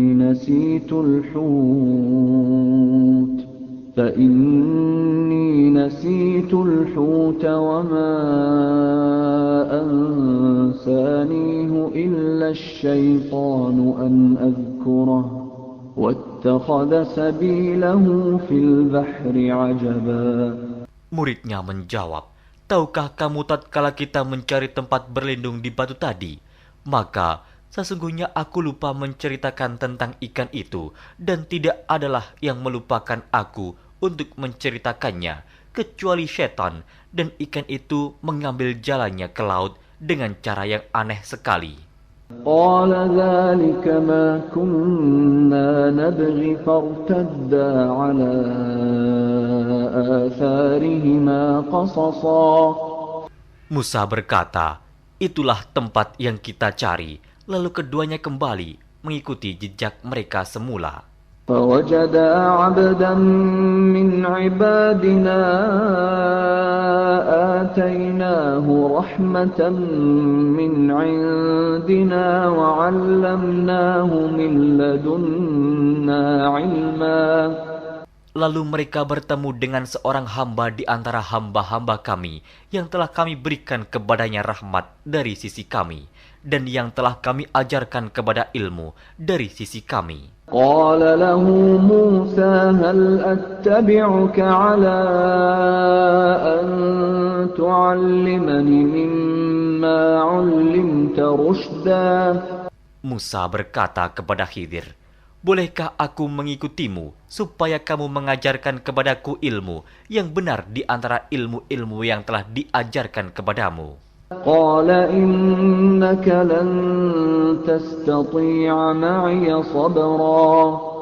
نسيت الحوت وما أنسانيه إلا الشيطان أن أذكره واتخذ سبيله في البحر عجبا. Muridnya menjawab, "Tahukah kamu tatkala kita mencari tempat berlindung di batu tadi? Maka sesungguhnya aku lupa menceritakan tentang ikan itu, dan tidak adalah yang melupakan aku untuk menceritakannya, kecuali setan, dan ikan itu mengambil jalannya ke laut dengan cara yang aneh sekali." قال ذلك ما كنا نبغي فارتدا على آثارهما قصصا. Musa berkata, "Itulah tempat yang kita cari." Lalu keduanya kembali mengikuti jejak mereka semula. فوجدا عبدا من عبادنا آتيناه رحمة من عندنا وعلمناه من لدنا علما. Lalu mereka bertemu dengan seorang hamba di antara hamba-hamba kami yang telah kami berikan kepadanya rahmat dari sisi kami, dan yang telah kami ajarkan kepada ilmu dari sisi kami. قال له موسى هل أتبعك على أن تعلمني مما علمت رشدا. Musa berkata kepada Khidir, "Bolehkah aku mengikutimu supaya kamu mengajarkan kepadaku ilmu yang benar di antara ilmu-ilmu yang telah diajarkan kepadamu?" قال إنك لن تستطيع معي صبرا.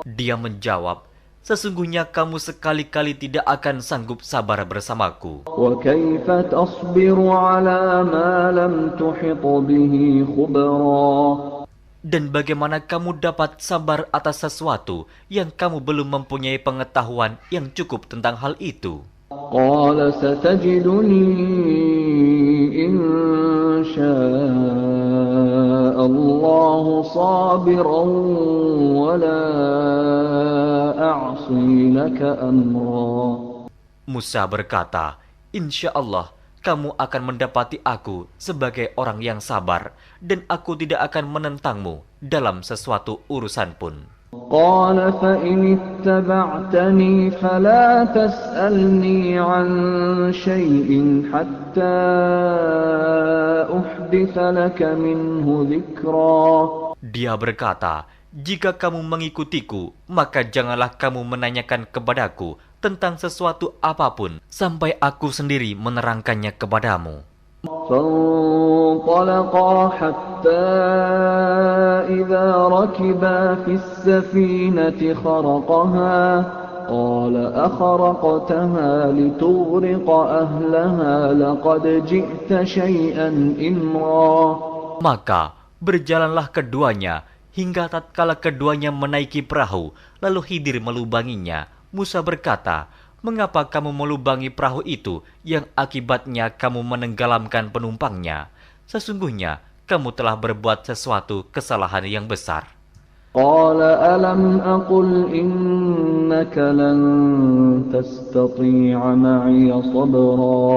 Dia menjawab, "Sesungguhnya kamu sekali-kali tidak akan sanggup sabar bersamaku. وكيف تصبر على ما لم تحط به خبرا. Dan bagaimana kamu dapat sabar atas sesuatu yang kamu belum mempunyai pengetahuan yang cukup tentang hal itu?" قال ستجدني إن شاء الله صابرا ولا أعصي لك أمرا. Musa berkata, "Insya Allah kamu akan mendapati aku sebagai orang yang sabar, dan aku tidak akan menentangmu dalam sesuatu urusan pun." قال فإن اتبعتني فلا تسألني عن شيء حتى أحدث لك منه ذكرا. Dia berkata, "Jika kamu mengikutiku, maka janganlah kamu menanyakan kepadaku tentang sesuatu apapun sampai aku sendiri menerangkannya kepadamu." فانطلقا حتى إذا ركبا في السفينة خرقها قال أخرقتها لتغرق أهلها لقد جئت شيئا إمرا. Maka berjalanlah keduanya hingga tatkala keduanya menaiki perahu, lalu Khidir melubanginya. Musa berkata, "Mengapa kamu melubangi perahu itu yang akibatnya kamu menenggelamkan penumpangnya? Sesungguhnya kamu telah berbuat sesuatu kesalahan yang besar." قال ألم أقل إنك لن تستطيع معي صبرا.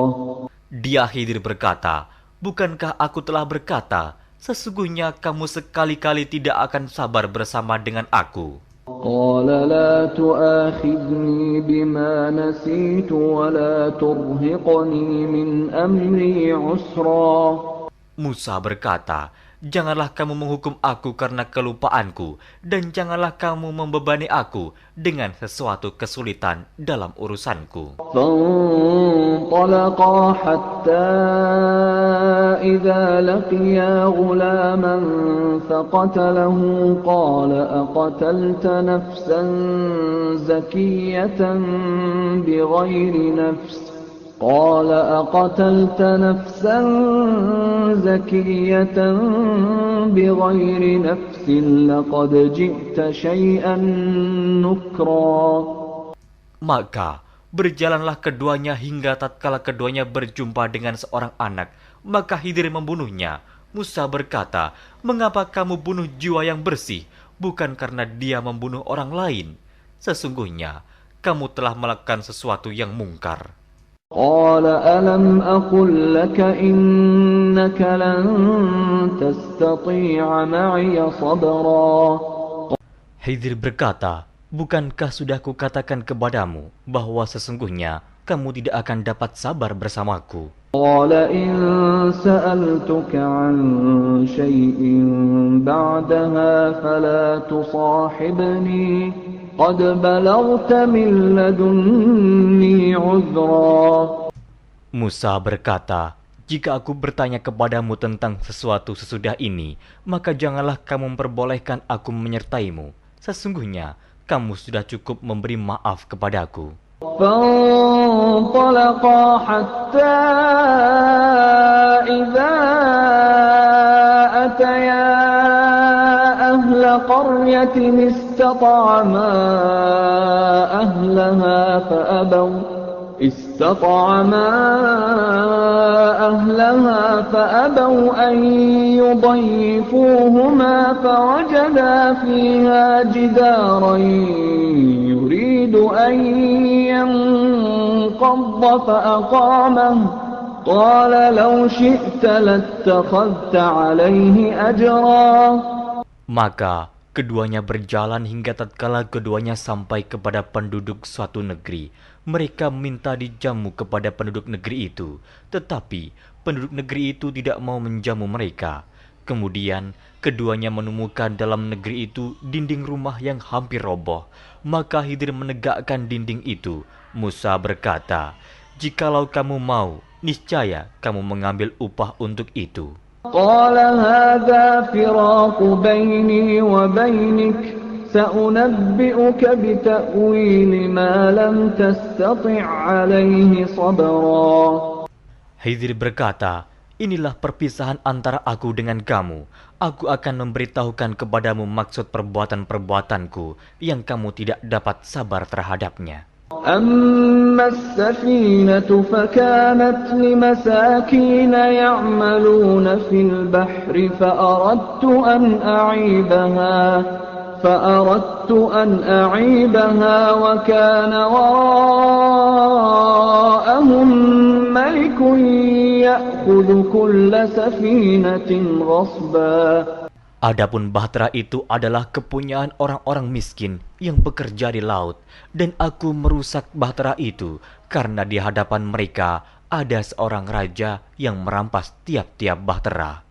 Dia Khidir berkata, "Bukankah aku telah berkata, sesungguhnya kamu sekali-kali tidak akan sabar bersama dengan aku?" قال لا تؤاخذني بما نسيت ولا ترهقني من أمري عسرا. Musa berkata, "Janganlah kamu menghukum aku karena kelupaanku, dan janganlah kamu membebani aku dengan sesuatu kesulitan dalam urusanku." فانطلقا حتى إذا لقيا غلاما فقتله قال أقتلت نفسا زكية بغير نفس قال أقتلت نفسا زكية بغير نفس لقد جئت شيئا نكرا. Maka berjalanlah keduanya hingga tatkala keduanya berjumpa dengan seorang anak, maka Khidir membunuhnya. Musa berkata, "Mengapa kamu bunuh jiwa yang bersih? Bukan karena dia membunuh orang lain. Sesungguhnya kamu telah melakukan sesuatu yang mungkar." قال ألم أقل لك إنك لن تستطيع معي صبرا. Khidir berkata, "Bukankah sudah kukatakan kepadamu bahwa sesungguhnya kamu tidak akan dapat sabar bersamaku?" قال إن سألتك عن شيء بعدها فلا تصاحبني قد بلغت من لدني عذرا. Musa berkata, "Jika aku bertanya kepadamu tentang sesuatu sesudah ini, maka janganlah kamu memperbolehkan aku menyertaimu. Sesungguhnya kamu sudah cukup memberi maaf kepadaku." فانطلقا حتى إذا أتيا أهل قرية استطعما أهلها فأبوا أن يضيفوهما فوجدا فيها جدارا يريد أن ينقض فأقامه قال لو شئت لاتخذت عليه أجرا. Maka keduanya berjalan hingga tatkala keduanya sampai kepada penduduk suatu negeri. Mereka minta dijamu kepada penduduk negeri itu, tetapi penduduk negeri itu tidak mau menjamu mereka. Kemudian keduanya menemukan dalam negeri itu dinding rumah yang hampir roboh. Maka Khidir menegakkan dinding itu. Musa berkata, "Jikalau kamu mau, niscaya kamu mengambil upah untuk itu." قال هذا فراق بيني وبينك سأنبئك بتأويل ما لم تستطع عليه صبرا. Khidir berkata, "Inilah perpisahan antara aku dengan kamu. Aku akan memberitahukan kepadamu maksud perbuatan-perbuatanku yang kamu tidak dapat sabar terhadapnya." أما السفينة فكانت لمساكين يعملون في البحر فأردت أن أعيبها وكان وراءهم ملك يأخذ كل سفينة غصبا. Adapun bahtera itu adalah kepunyaan orang-orang miskin yang bekerja di laut, dan aku merusak bahtera itu karena di hadapan mereka ada seorang raja yang merampas tiap-tiap bahtera.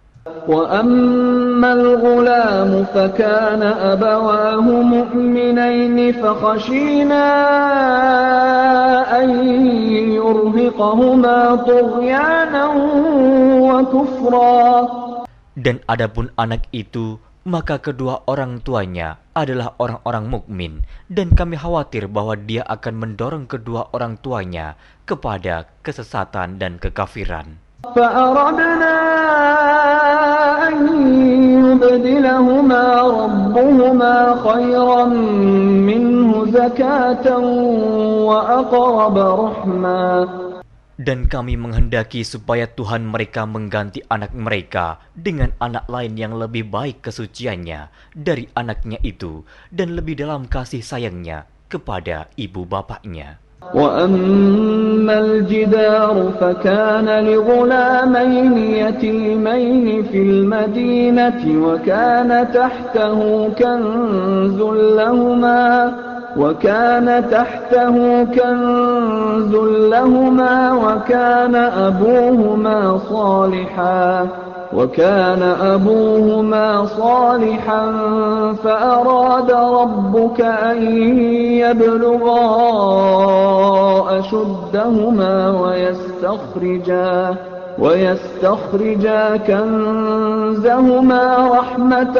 وَأَمَّا الْغُلَامُ فَكَانَ أَبَوَاهُ مُؤْمِنَيْنِ فَخَشِينَا أَن يُرْهِقَهُمَا طُغْيَانًا وَكُفْرًا. Dan adapun anak itu, maka kedua orang tuanya adalah orang-orang mukmin, dan kami khawatir bahwa dia akan mendorong kedua orang tuanya kepada kesesatan dan kekafiran. فَأَرَدْنَا أَن يُبْدِلَهُمَا رَبُّهُمَا خَيْرًا مِّنْهُ زَكَاةً وَأَقْرَبَ رَحْمًا. Dan kami menghendaki supaya Tuhan mereka mengganti anak mereka dengan anak lain yang lebih baik kesuciannya dari anaknya itu, dan lebih dalam kasih sayangnya kepada ibu bapaknya. وَأَمَّا الْجِدَارُ فَكَانَ لِغُلَامَيْنِ يَتِيمَيْنِ فِي الْمَدِينَةِ وَكَانَ تَحْتَهُ كنز لهما وكان أبوهما صالحا فأراد ربك أن يبلغا أشدهما ويستخرجا كنزهما رحمة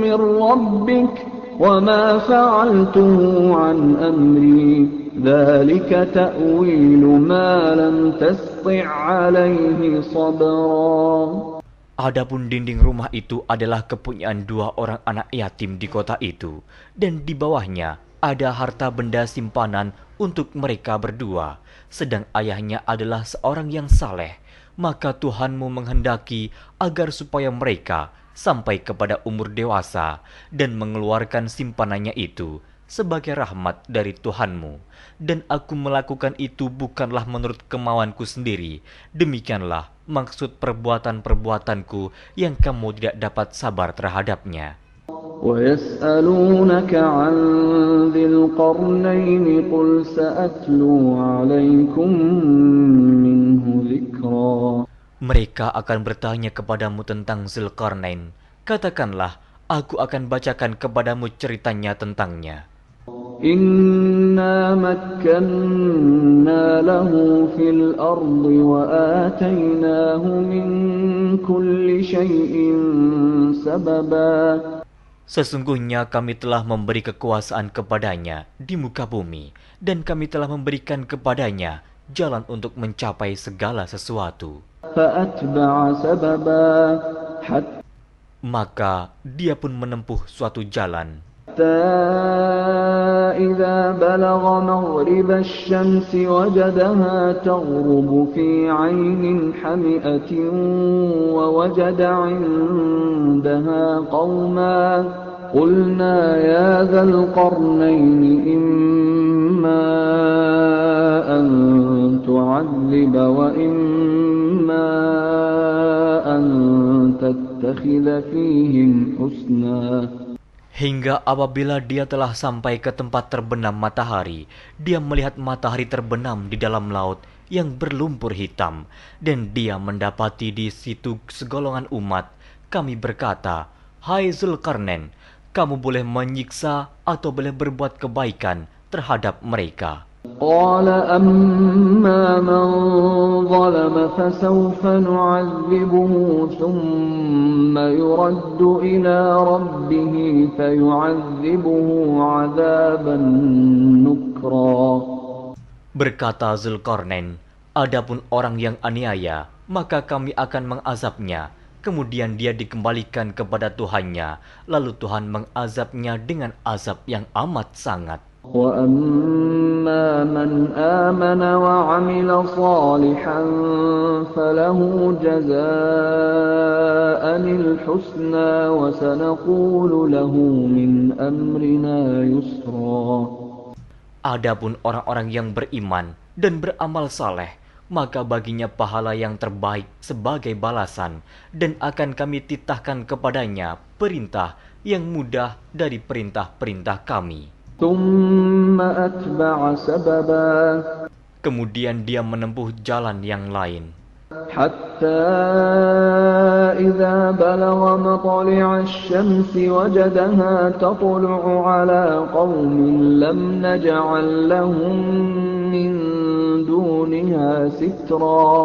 من ربك وما فعلته عن أمري ذلك تأويل ما لم تسطع عليه صبرا. Adapun dinding rumah itu adalah kepunyaan 2 orang anak yatim di kota itu, dan di bawahnya ada harta benda simpanan untuk mereka berdua, sedang ayahnya adalah seorang yang saleh. Maka Tuhanmu menghendaki agar supaya mereka sampai kepada umur dewasa dan mengeluarkan simpanannya itu sebagai rahmat dari Tuhanmu. Dan aku melakukan itu bukanlah menurut kemauanku sendiri. Demikianlah maksud perbuatan-perbuatanku yang kamu tidak dapat sabar terhadapnya. وَيَسْأَلُونَكَ عَنْ ذِي الْقَرْنَيْنِ قُلْ سَأَتْلُو عَلَيْكُمْ مِنْهُ ذِكْرًا. Mereka akan bertanya kepadamu tentang Zulkarnain. Katakanlah, aku akan bacakan kepadamu ceritanya tentangnya. إِنَّا مَكَّنَّا لَهُ فِي الْأَرْضِ وَآتَيْنَاهُ مِنْ كُلِّ شَيْءٍ سَبَبًا. Sesungguhnya kami telah memberi kekuasaan kepadanya di muka bumi, dan kami telah memberikan kepadanya jalan untuk mencapai segala sesuatu. فَأَتْبَعَ سَبَبًا Maka dia pun menempuh suatu jalan. حتى إذا بلغ مغرب الشمس وجدها تغرب في عين حمئة ووجد عندها قوما قلنا يا ذا القرنين إما أن تعذب وإما أن تتخذ فيهم حسنا. Hingga apabila dia telah sampai ke tempat terbenam matahari, dia melihat matahari terbenam di dalam laut yang berlumpur hitam, dan dia mendapati di situ segolongan umat. Kami berkata, "Hai Zulkarnain, kamu boleh menyiksa atau boleh berbuat kebaikan terhadap mereka." قال أما من ظلم فسوف نعذبه ثم يرد إلى ربه فيعذبه عذابا نكرا. Berkata Zulkarnain, adapun orang yang aniaya, maka kami akan mengazabnya. Kemudian dia dikembalikan kepada Tuhannya, lalu Tuhan mengazabnya dengan azab yang amat sangat. وَأَمَّا مَنْ آمَنَ وَعَمِلَ صَالِحًا فَلَهُ جَزَاءً الْحُسْنَى وَسَنَقُولُ لَهُ مِنْ أَمْرِنَا يُسْرًا. Adapun orang-orang yang beriman dan beramal saleh, maka baginya pahala yang terbaik sebagai balasan, dan akan kami titahkan kepadanya perintah yang mudah dari perintah-perintah kami. ثُمَّ أَتْبَعَ سَبَبًا. Kemudian dia menempuh jalan yang lain. حَتَّى إِذَا بَلَغَ مَطْلِعَ الشَّمْسِ وَجَدَهَا تَطْلُعُ عَلَى قَوْمٍ لَمْ نَجْعَلْ لَهُم مِّن دُونِهَا سِتْرًا.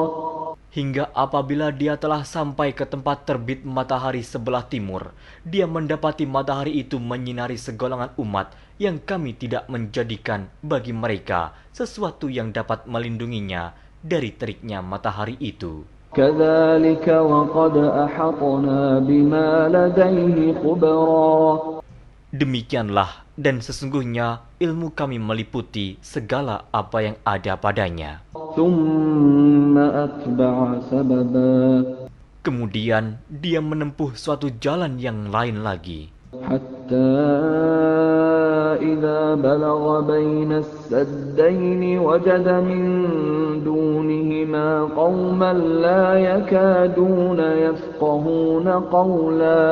Hingga apabila dia telah sampai ke tempat terbit matahari sebelah timur, dia mendapati matahari itu menyinari segolongan umat yang kami tidak menjadikan bagi mereka sesuatu yang dapat melindunginya dari teriknya matahari itu. كَذَلِكَ وَقَدْ أَحَطْنَا بِمَا لَدَيْهِ خُبْرًا. Demikianlah, dan sesungguhnya ilmu kami meliputi segala apa yang ada padanya. ثُمَّ أَتْبَعَ سَبَبًا. Kemudian dia menempuh suatu jalan yang lain lagi. حَتَّى إِذَا بَلَغَ بَيْنَ السَّدَّيْنِ وَجَدَ مِن دُونِهِمَا قَوْمًا لَّا يَكَادُونَ يَفْقَهُونَ قَوْلًا.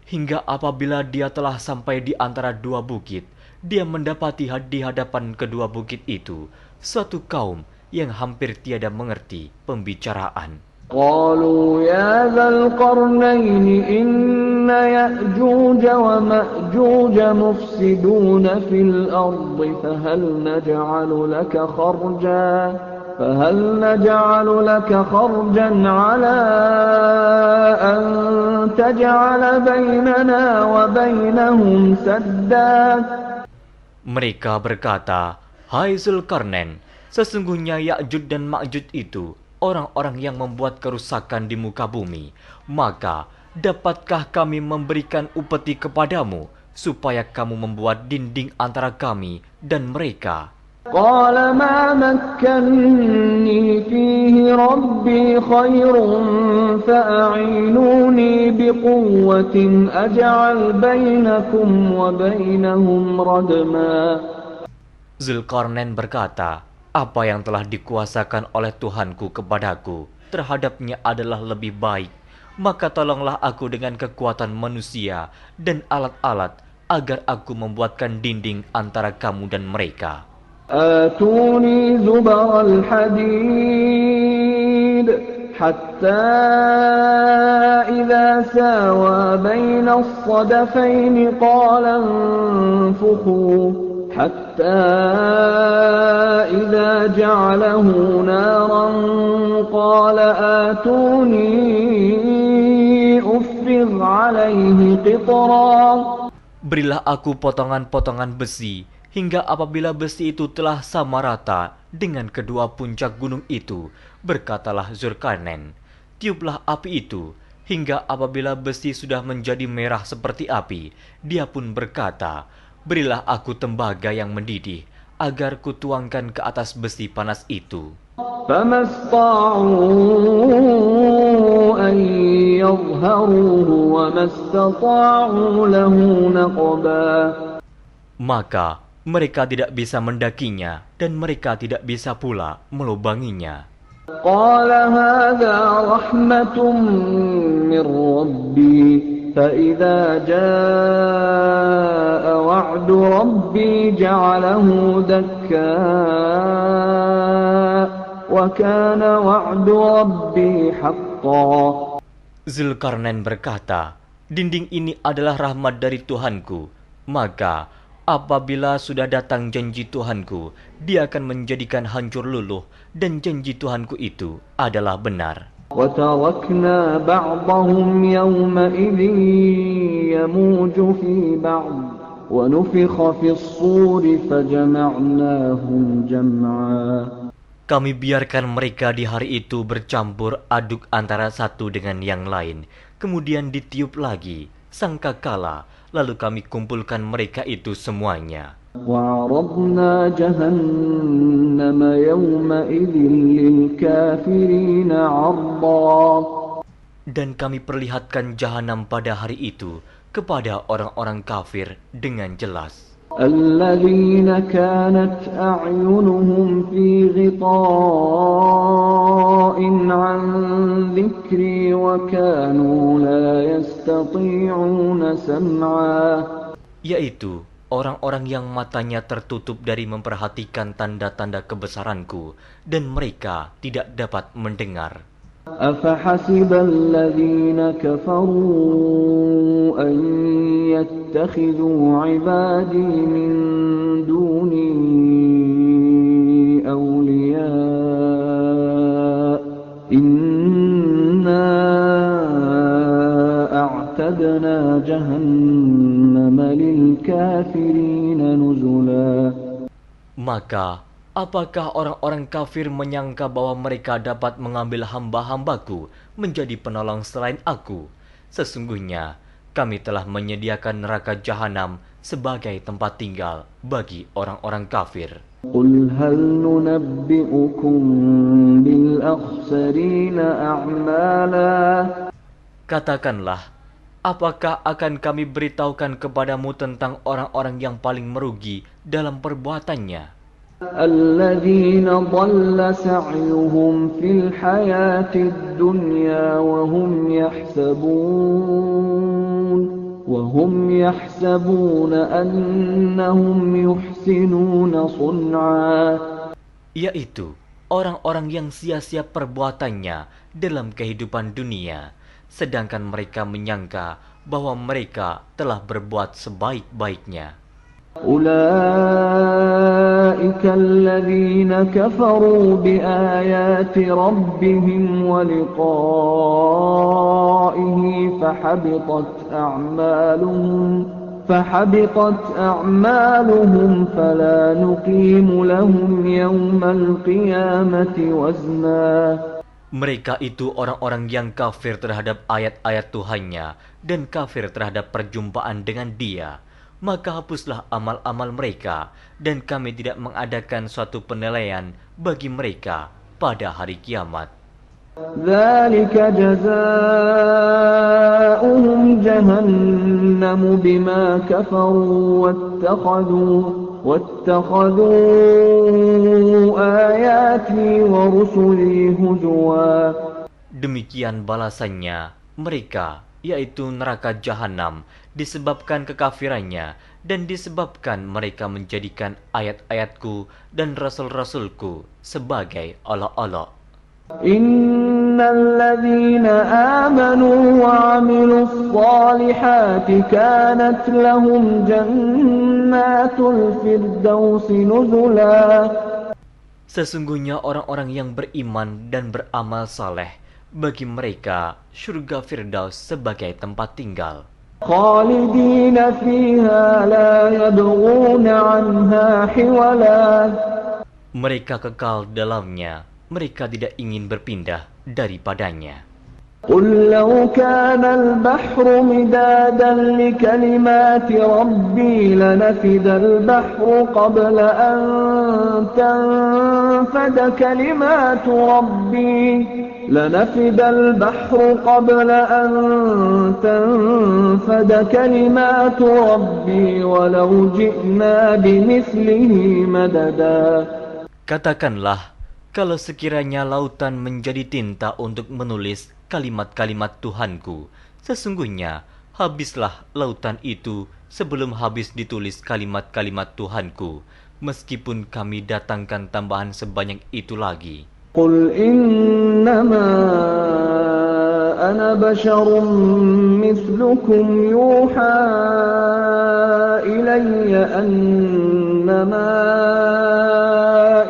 Hingga apabila dia telah sampai di antara dua bukit, dia mendapati di hadapan kedua bukit itu suatu kaum yang hampir tiada mengerti pembicaraan. قالوا يا ذا القرنين إن يأجوج ومأجوج مفسدون في الأرض فهل نجعل لك خرجا على أن تجعل بيننا وبينهم سدا. Mereka berkata, Hai Zulkarnain, sesungguhnya Ya'juj dan Ma'juj itu orang-orang yang membuat kerusakan di muka bumi. Maka, dapatkah kami memberikan upeti kepadamu, supaya kamu membuat dinding antara kami dan mereka? قال ما مكني فيه ربي خير فأعينوني بقوة أجعل بينكم وبينهم ردما. Zulkarnain berkata, apa yang telah dikuasakan oleh Tuhanku kepadaku terhadapnya adalah lebih baik. Maka tolonglah aku dengan kekuatan manusia dan alat-alat agar aku membuatkan dinding antara kamu dan mereka. آتوني زبر الحديد حتى إذا ساوى بين الصدفين قال انفخوا حتى إذا جعله نارا قال آتوني أفرغ عليه قطرا. Berilah aku potongan-potongan besi, hingga apabila besi itu telah sama rata dengan kedua puncak gunung itu, berkatalah Zulkarnain, tiuplah api itu, hingga apabila besi sudah menjadi merah seperti api, dia pun berkata, berilah aku tembaga yang mendidih, agar kutuangkan ke atas besi panas itu. فما استطاعوا أن يظهروه وما استطاعوا له نقبا. Maka mereka tidak bisa mendakinya dan mereka tidak bisa pula melubanginya. قال هذا رحمة من ربي فإذا جاء وعد ربي جعله دكا وكان وعد ربي حقا. Zulkarnain berkata, dinding ini adalah rahmat dari Tuhanku, maka apabila sudah datang janji Tuhanku, dia akan menjadikan hancur luluh, dan janji Tuhanku itu adalah benar. وتركنا بعضهم يومئذ يموج في بعض ونفخ في الصور فجمعناهم جمعا. Kami biarkan mereka di hari itu bercampur aduk antara satu dengan yang lain, kemudian ditiup lagi sangkakala, lalu kami kumpulkan mereka itu semuanya. وعرضنا جهنم يومئذ للكافرين عرضا. Dan kami perlihatkan jahanam pada hari itu kepada orang-orang kafir dengan jelas. الذين كانت أعينهم في غطاء عن ذكري وكانوا لا يستطيعون سمعا. Yaitu orang-orang yang matanya tertutup dari memperhatikan tanda-tanda kebesaranku dan mereka tidak dapat mendengar. أفحسب الذين كفروا أن يتخذوا عبادي من دوني أولياء إنا أعتدنا جهنم للكافرين نزلا. Maka apakah orang-orang kafir menyangka bahwa mereka dapat mengambil hamba-hambaku menjadi penolong selain aku? Sesungguhnya kami telah menyediakan neraka jahanam sebagai tempat tinggal bagi orang-orang kafir. Qul hal nunabbi'ukum bil akhsarina a'mala. Katakanlah, apakah akan kami beritahukan kepadamu tentang orang-orang yang paling merugi dalam perbuatannya? الذين ضل سعيهم في الحياة الدنيا وهم يحسبون أنهم يحسنون صنعا. Yaitu orang-orang yang sia-sia perbuatannya dalam kehidupan dunia, sedangkan mereka menyangka bahwa mereka telah berbuat sebaik-baiknya. أولئك الذين كفروا بآيات ربهم ولقائه فحبطت أعمالهم فحبطت أعمالهم فلا نقيم لهم يوم القيامة وزنا. Mereka itu orang-orang yang kafir terhadap ayat-ayat Tuhannya dan kafir terhadap perjumpaan dengan Dia. Maka hapuslah amal-amal mereka, dan kami tidak mengadakan suatu penilaian bagi mereka pada hari kiamat. ذلك جزاؤهم جهنم بما كفروا واتخذوا آياتي ورسلي هزوا. Demikian balasannya mereka, yaitu neraka jahanam, disebabkan kekafirannya dan disebabkan mereka menjadikan ayat-ayatku dan rasul-rasulku sebagai olok-olok. Innal ladzina amanu wa 'amilus shalihati kanat lahum jannatul firdausi nuzula. Sesungguhnya orang-orang yang beriman dan beramal saleh, bagi mereka surga Firdaus sebagai tempat tinggal. Khalidina fiha la yabghuna 'anha hiwala. Mereka kekal dalamnya, mereka tidak ingin berpindah daripadanya. قل لو كان البحر مدادا لكلمات ربي لنفد البحر قبل أن تنفد كلمات ربي ولو جئنا بمثله مددا. Katakanlah, kalau sekiranya lautan menjadi tinta untuk menulis kalimat-kalimat Tuhanku, sesungguhnya habislah lautan itu sebelum habis ditulis kalimat-kalimat Tuhanku, meskipun kami datangkan tambahan sebanyak itu lagi. Qul innama ana basyarum mithlukum yuha ilayya annama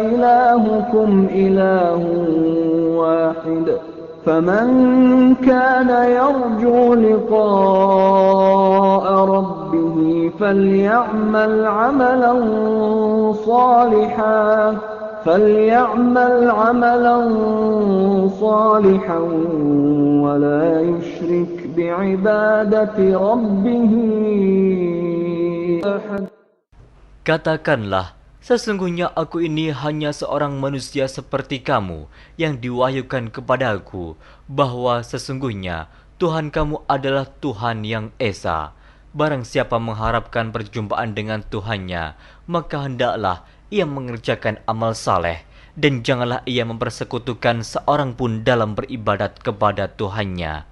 ilahukum ilahun wahid. فمن كان يرجو لقاء ربه فليعمل عملا صالحا ولا يشرك بعبادة ربه أحد. Katakanlah, sesungguhnya aku ini hanya seorang manusia seperti kamu yang diwahyukan kepadaku, bahwa sesungguhnya Tuhan kamu adalah Tuhan yang Esa. Barang siapa mengharapkan perjumpaan dengan Tuhannya, maka hendaklah ia mengerjakan amal saleh, dan janganlah ia mempersekutukan seorang pun dalam beribadat kepada Tuhannya.